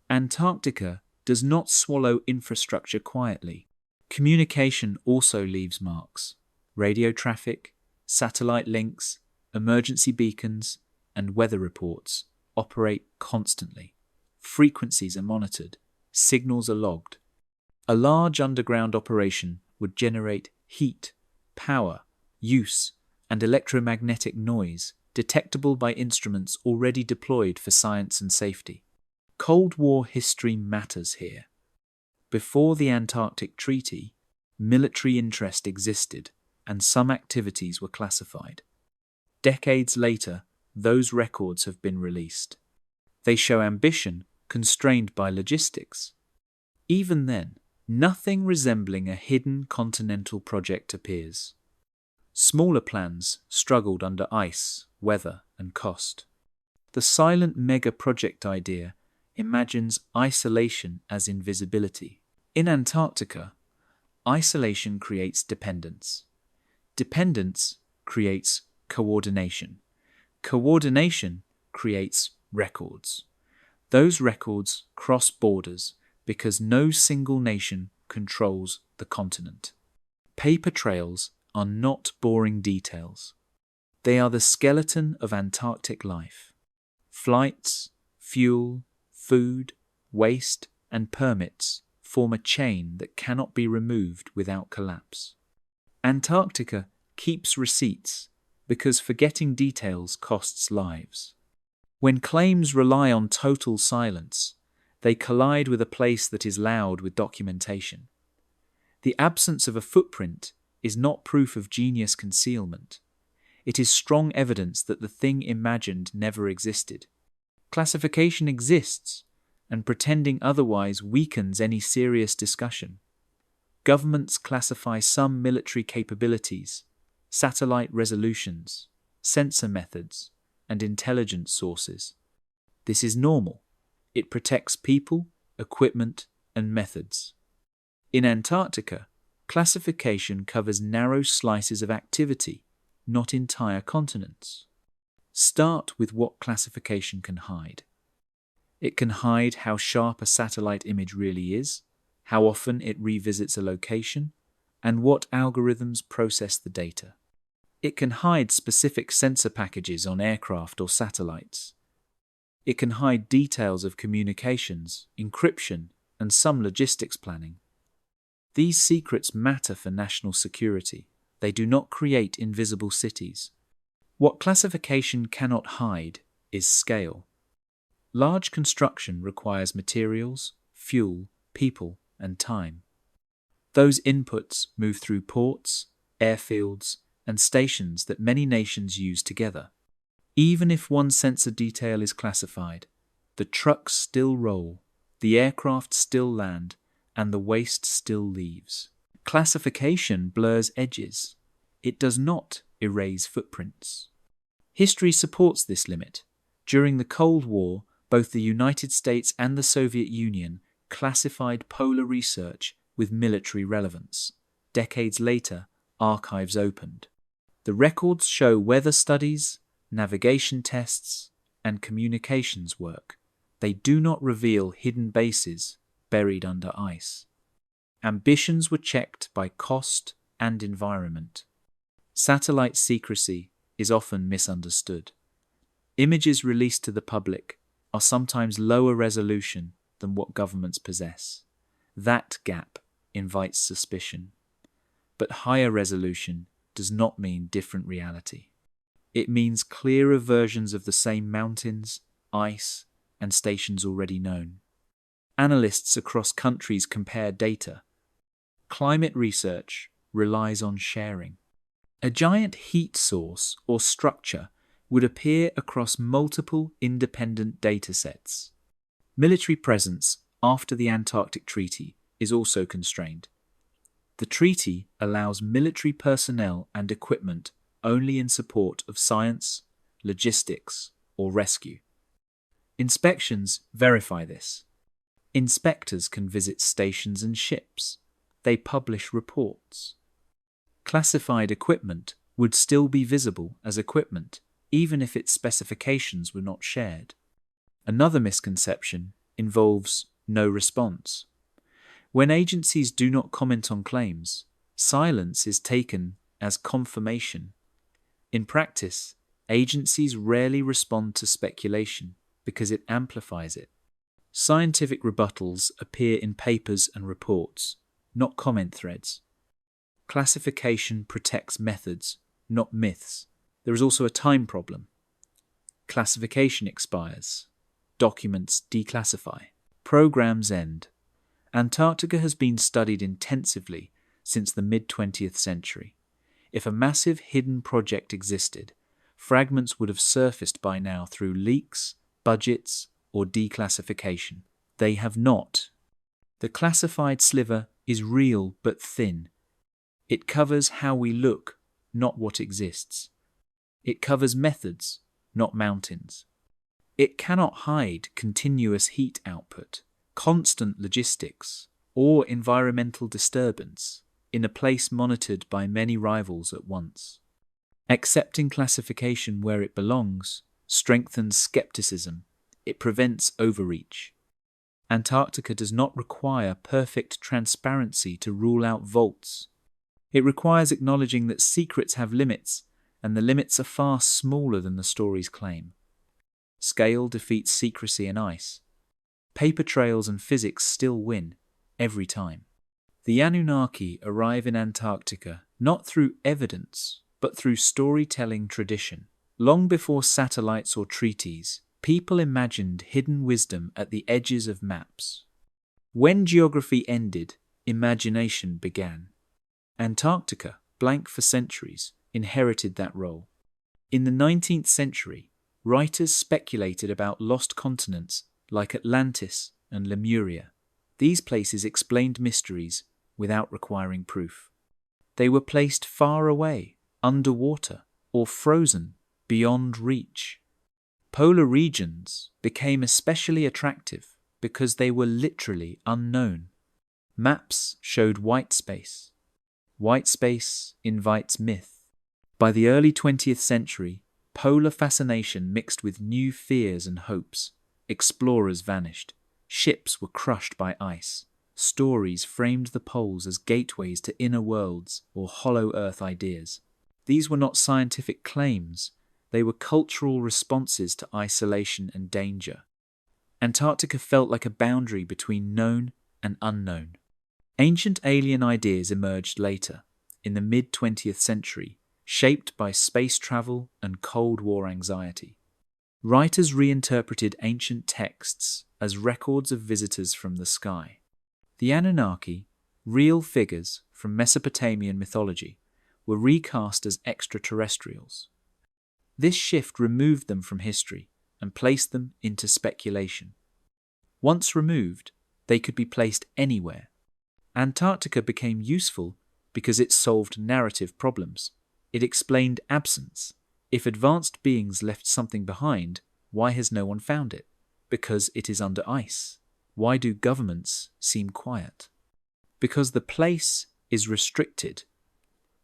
Antarctica does not swallow infrastructure quietly. Communication also leaves marks. Radio traffic, satellite links, emergency beacons, and weather reports operate constantly. Frequencies are monitored, signals are logged. A large underground operation would generate heat, power, use, and electromagnetic noise detectable by instruments already deployed for science and safety. Cold War history matters here. Before the Antarctic Treaty, military interest existed and some activities were classified. Decades later, those records have been released. They show ambition constrained by logistics. Even then, nothing resembling a hidden continental project appears. Smaller plans struggled under ice, weather, and cost. The silent mega-project idea imagines isolation as invisibility. In Antarctica, isolation creates dependence. Dependence creates coordination. Coordination creates records. Those records cross borders because no single nation controls the continent. Paper trails are not boring details. They are the skeleton of Antarctic life. Flights, fuel, food, waste, and permits form a chain that cannot be removed without collapse. Antarctica keeps receipts because forgetting details costs lives. When claims rely on total silence, they collide with a place that is loud with documentation. The absence of a footprint is not proof of genius concealment. It is strong evidence that the thing imagined never existed. Classification exists, and pretending otherwise weakens any serious discussion. Governments classify some military capabilities, satellite resolutions, sensor methods, and intelligence sources. This is normal. It protects people, equipment, and methods. In Antarctica, classification covers narrow slices of activity, not entire continents. Start with what classification can hide. It can hide how sharp a satellite image really is, how often it revisits a location, and what algorithms process the data. It can hide specific sensor packages on aircraft or satellites. It can hide details of communications, encryption, and some logistics planning. These secrets matter for national security. They do not create invisible cities. What classification cannot hide is scale. Large construction requires materials, fuel, people, and time. Those inputs move through ports, airfields, and stations that many nations use together. Even if one sensor detail is classified, the trucks still roll, the aircraft still land, and the waste still leaves. Classification blurs edges. It does not erase footprints. History supports this limit. During the Cold War, both the United States and the Soviet Union classified polar research with military relevance. Decades later, archives opened. The records show weather studies, navigation tests, and communications work. They do not reveal hidden bases buried under ice. Ambitions were checked by cost and environment. Satellite secrecy is often misunderstood. Images released to the public are sometimes lower resolution than what governments possess. That gap invites suspicion. But higher resolution does not mean different reality. It means clearer versions of the same mountains, ice, and stations already known. Analysts across countries compare data. Climate research relies on sharing. A giant heat source or structure would appear across multiple independent datasets. Military presence after the Antarctic Treaty is also constrained. The treaty allows military personnel and equipment only in support of science, logistics, or rescue. Inspections verify this. Inspectors can visit stations and ships. They publish reports. Classified equipment would still be visible as equipment, even if its specifications were not shared. Another misconception involves no response. When agencies do not comment on claims, silence is taken as confirmation. In practice, agencies rarely respond to speculation because it amplifies it. Scientific rebuttals appear in papers and reports, not comment threads. Classification protects methods, not myths. There is also a time problem. Classification expires. Documents declassify. Programs end. Antarctica has been studied intensively since the mid-20th century. If a massive hidden project existed, fragments would have surfaced by now through leaks, budgets, or declassification. They have not. The classified sliver is real but thin. It covers how we look, not what exists. It covers methods, not mountains. It cannot hide continuous heat output, constant logistics, or environmental disturbance in a place monitored by many rivals at once. Accepting classification where it belongs strengthens skepticism. It prevents overreach. Antarctica does not require perfect transparency to rule out vaults. It requires acknowledging that secrets have limits, and the limits are far smaller than the stories claim. Scale defeats secrecy in ice. Paper trails and physics still win, every time. The Anunnaki arrive in Antarctica not through evidence, but through storytelling tradition. Long before satellites or treaties, people imagined hidden wisdom at the edges of maps. When geography ended, imagination began. Antarctica, blank for centuries, inherited that role. In the 19th century, writers speculated about lost continents like Atlantis and Lemuria. These places explained mysteries without requiring proof. They were placed far away, underwater, or frozen beyond reach. Polar regions became especially attractive because they were literally unknown. Maps showed white space. White space invites myth. By the early 20th century, polar fascination mixed with new fears and hopes. Explorers vanished. Ships were crushed by ice. Stories framed the poles as gateways to inner worlds or hollow earth ideas. These were not scientific claims. They were cultural responses to isolation and danger. Antarctica felt like a boundary between known and unknown. Ancient alien ideas emerged later, in the mid-20th century, shaped by space travel and Cold War anxiety. Writers reinterpreted ancient texts as records of visitors from the sky. The Anunnaki, real figures from Mesopotamian mythology, were recast as extraterrestrials. This shift removed them from history and placed them into speculation. Once removed, they could be placed anywhere. Antarctica became useful because it solved narrative problems. It explained absence. If advanced beings left something behind, why has no one found it? Because it is under ice. Why do governments seem quiet? Because the place is restricted.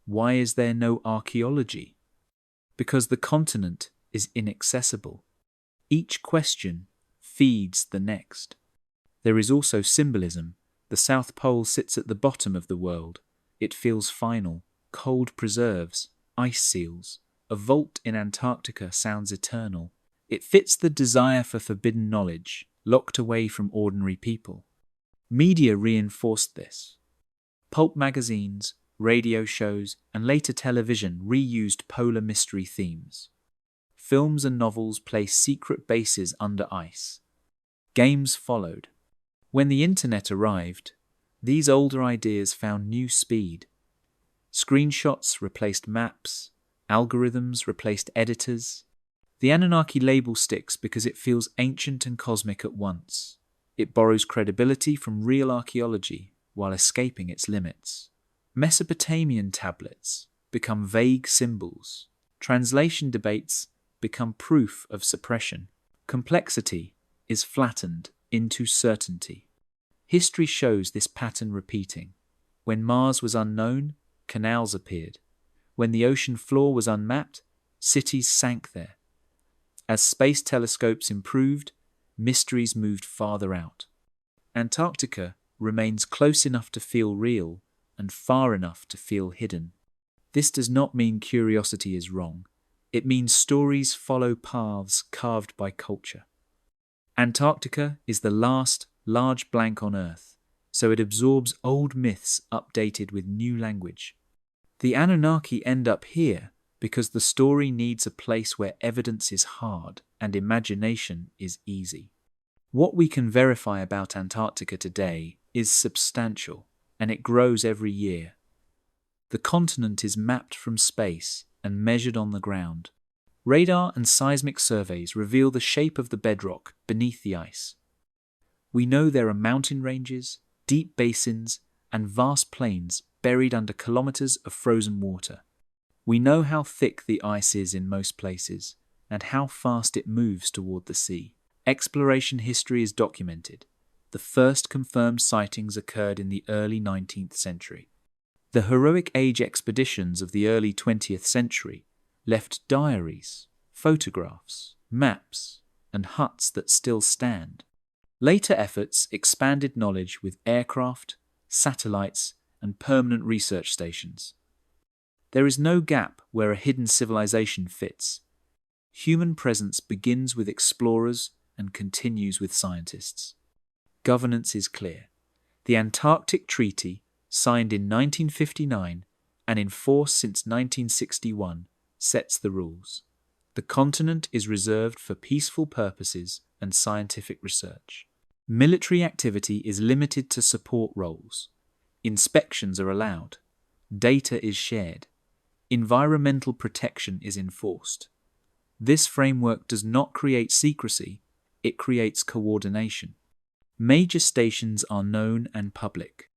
Why is there no archaeology? Because the continent is inaccessible. Each question feeds the next. There is also symbolism. The South Pole sits at the bottom of the world. It feels final. Cold preserves, ice seals. A vault in Antarctica sounds eternal. It fits the desire for forbidden knowledge, locked away from ordinary people. Media reinforced this. Pulp magazines, radio shows, and later television reused polar mystery themes. Films and novels placed secret bases under ice. Games followed. When the internet arrived, these older ideas found new speed. Screenshots replaced maps, algorithms replaced editors. The Anunnaki label sticks because it feels ancient and cosmic at once. It borrows credibility from real archaeology while escaping its limits. Mesopotamian tablets become vague symbols. Translation debates become proof of suppression. Complexity is flattened into certainty. History shows this pattern repeating. When Mars was unknown, canals appeared. When the ocean floor was unmapped, cities sank there. As space telescopes improved, mysteries moved farther out. Antarctica remains close enough to feel real and far enough to feel hidden. This does not mean curiosity is wrong. It means stories follow paths carved by culture. Antarctica is the last large blank on Earth, so it absorbs old myths updated with new language. The Anunnaki end up here because the story needs a place where evidence is hard and imagination is easy. What we can verify about Antarctica today is substantial, and it grows every year. The continent is mapped from space and measured on the ground. Radar and seismic surveys reveal the shape of the bedrock beneath the ice. We know there are mountain ranges, deep basins, and vast plains buried under kilometers of frozen water. We know how thick the ice is in most places, and how fast it moves toward the sea. Exploration history is documented. The first confirmed sightings occurred in the early 19th century. The heroic age expeditions of the early 20th century left diaries, photographs, maps, and huts that still stand. Later efforts expanded knowledge with aircraft, satellites, and permanent research stations. There is no gap where a hidden civilization fits. Human presence begins with explorers and continues with scientists. Governance is clear. The Antarctic Treaty, signed in 1959 and in force since 1961, sets the rules. The continent is reserved for peaceful purposes and scientific research. Military activity is limited to support roles. Inspections are allowed. Data is shared. Environmental protection is enforced. This framework does not create secrecy, it creates coordination. Major stations are known and public.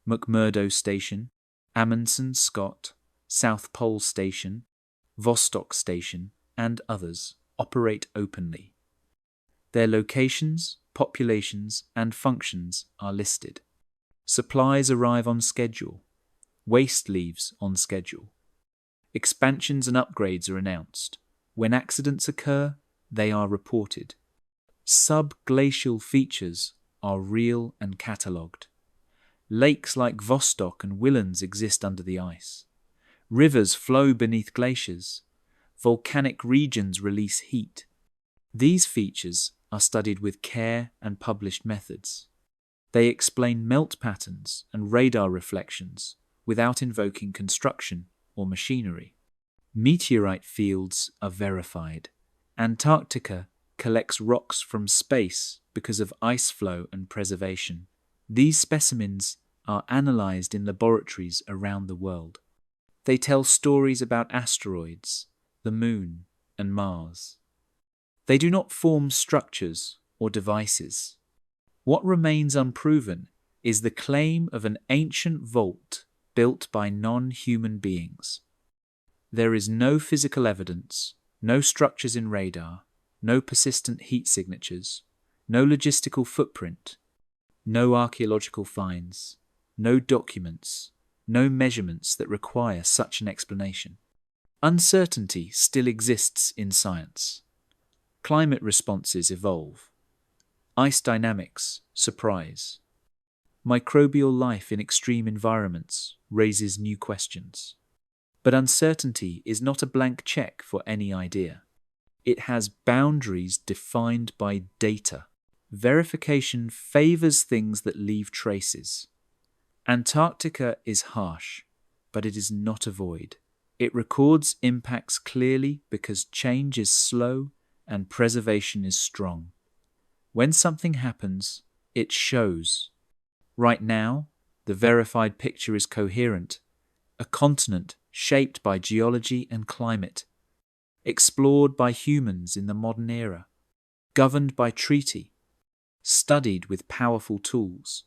McMurdo Station, Amundsen Scott, South Pole Station, Vostok Station, and others operate openly. Their locations, populations, and functions are listed. Supplies arrive on schedule. Waste leaves on schedule. Expansions and upgrades are announced. When accidents occur, they are reported. Subglacial features are real and catalogued. Lakes like Vostok and Whillans exist under the ice. Rivers flow beneath glaciers. Volcanic regions release heat. These features are studied with care and published methods. They explain melt patterns and radar reflections without invoking construction or machinery. Meteorite fields are verified. Antarctica collects rocks from space because of ice flow and preservation. These specimens are analyzed in laboratories around the world. They tell stories about asteroids, the Moon, and Mars. They do not form structures or devices. What remains unproven is the claim of an ancient vault built by non-human beings. There is no physical evidence, no structures in radar, no persistent heat signatures, no logistical footprint, no archaeological finds, no documents, no measurements that require such an explanation. Uncertainty still exists in science. Climate responses evolve. Ice dynamics surprise. Microbial life in extreme environments raises new questions. But uncertainty is not a blank check for any idea. It has boundaries defined by data. Verification favors things that leave traces. Antarctica is harsh, but it is not a void. It records impacts clearly because change is slow and preservation is strong. When something happens, it shows. Right now, the verified picture is coherent. A continent shaped by geology and climate, explored by humans in the modern era, governed by treaty, studied with powerful tools.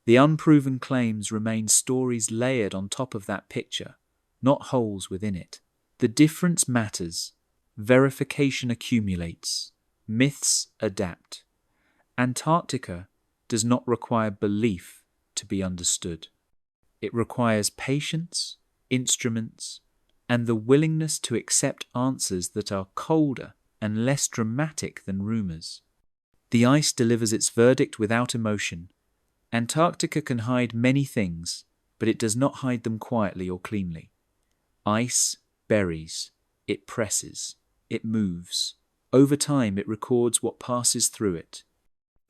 The unproven claims remain stories layered on top of that picture, not holes within it. The difference matters. Verification accumulates. Myths adapt. Antarctica does not require belief to be understood. It requires patience, instruments, and the willingness to accept answers that are colder and less dramatic than rumors. The ice delivers its verdict without emotion. Antarctica can hide many things, but it does not hide them quietly or cleanly. Ice buries, it presses, it moves. Over time, it records what passes through it.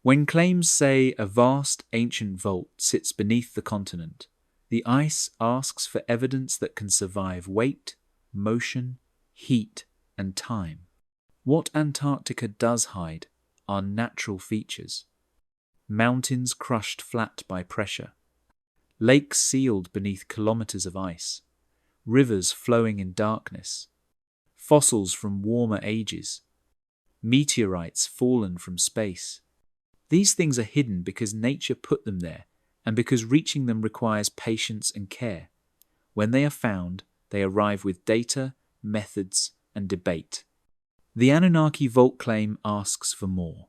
When claims say a vast ancient vault sits beneath the continent, the ice asks for evidence that can survive weight, motion, heat, and time. What Antarctica does hide are natural features. Mountains crushed flat by pressure, lakes sealed beneath kilometers of ice, rivers flowing in darkness, fossils from warmer ages, meteorites fallen from space. These things are hidden because nature put them there and because reaching them requires patience and care. When they are found, they arrive with data, methods, and debate. The Anunnaki vault claim asks for more.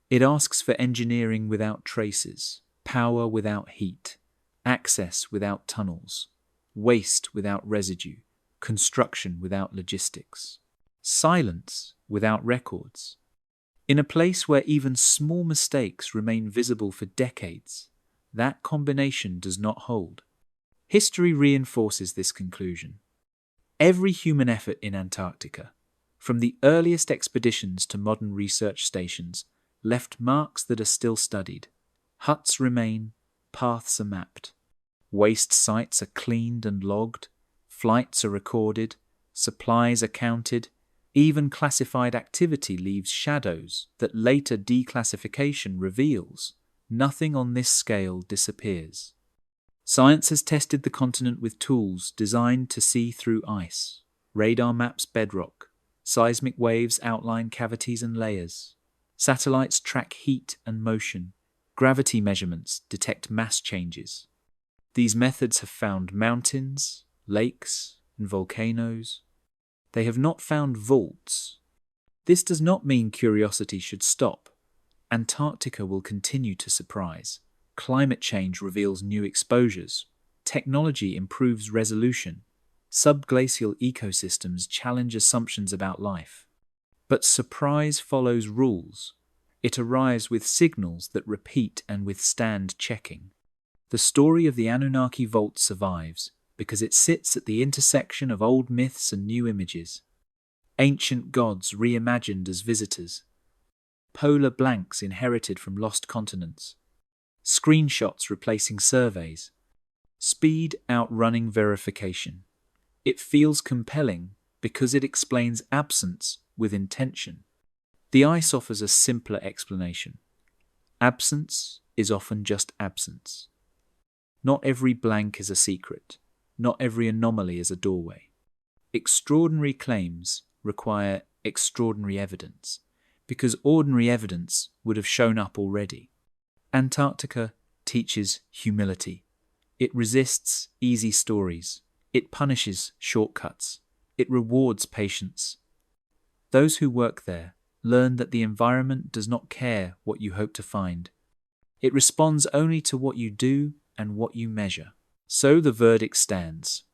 It asks for engineering without traces, power without heat, access without tunnels, waste without residue, construction without logistics, silence without records. In a place where even small mistakes remain visible for decades, that combination does not hold. History reinforces this conclusion. Every human effort in Antarctica, from the earliest expeditions to modern research stations, left marks that are still studied. Huts remain, paths are mapped. Waste sites are cleaned and logged, flights are recorded, supplies are counted. Even classified activity leaves shadows that later declassification reveals. Nothing on this scale disappears. Science has tested the continent with tools designed to see through ice. Radar maps bedrock. Seismic waves outline cavities and layers. Satellites track heat and motion. Gravity measurements detect mass changes. These methods have found mountains, lakes, and volcanoes. They have not found vaults. This does not mean curiosity should stop. Antarctica will continue to surprise. Climate change reveals new exposures. Technology improves resolution. Subglacial ecosystems challenge assumptions about life. But surprise follows rules. It arrives with signals that repeat and withstand checking. The story of the Anunnaki vault survives because it sits at the intersection of old myths and new images. Ancient gods reimagined as visitors. Polar blanks inherited from lost continents. Screenshots replacing surveys. Speed outrunning verification. It feels compelling because it explains absence with intention. The ice offers a simpler explanation. Absence is often just absence. Not every blank is a secret. Not every anomaly is a doorway. Extraordinary claims require extraordinary evidence, because ordinary evidence would have shown up already. Antarctica teaches humility. It resists easy stories. It punishes shortcuts. It rewards patience. Those who work there learn that the environment does not care what you hope to find. It responds only to what you do and what you measure. So the verdict stands.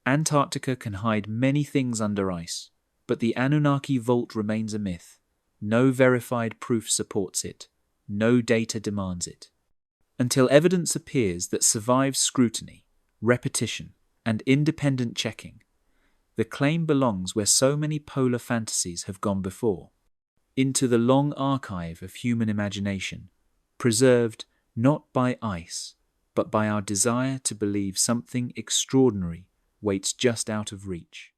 Antarctica can hide many things under ice, but the Anunnaki vault remains a myth. No verified proof supports it. No data demands it. Until evidence appears that survives scrutiny, repetition, and independent checking, the claim belongs where so many polar fantasies have gone before, into the long archive of human imagination, preserved not by ice, but by our desire to believe something extraordinary waits just out of reach.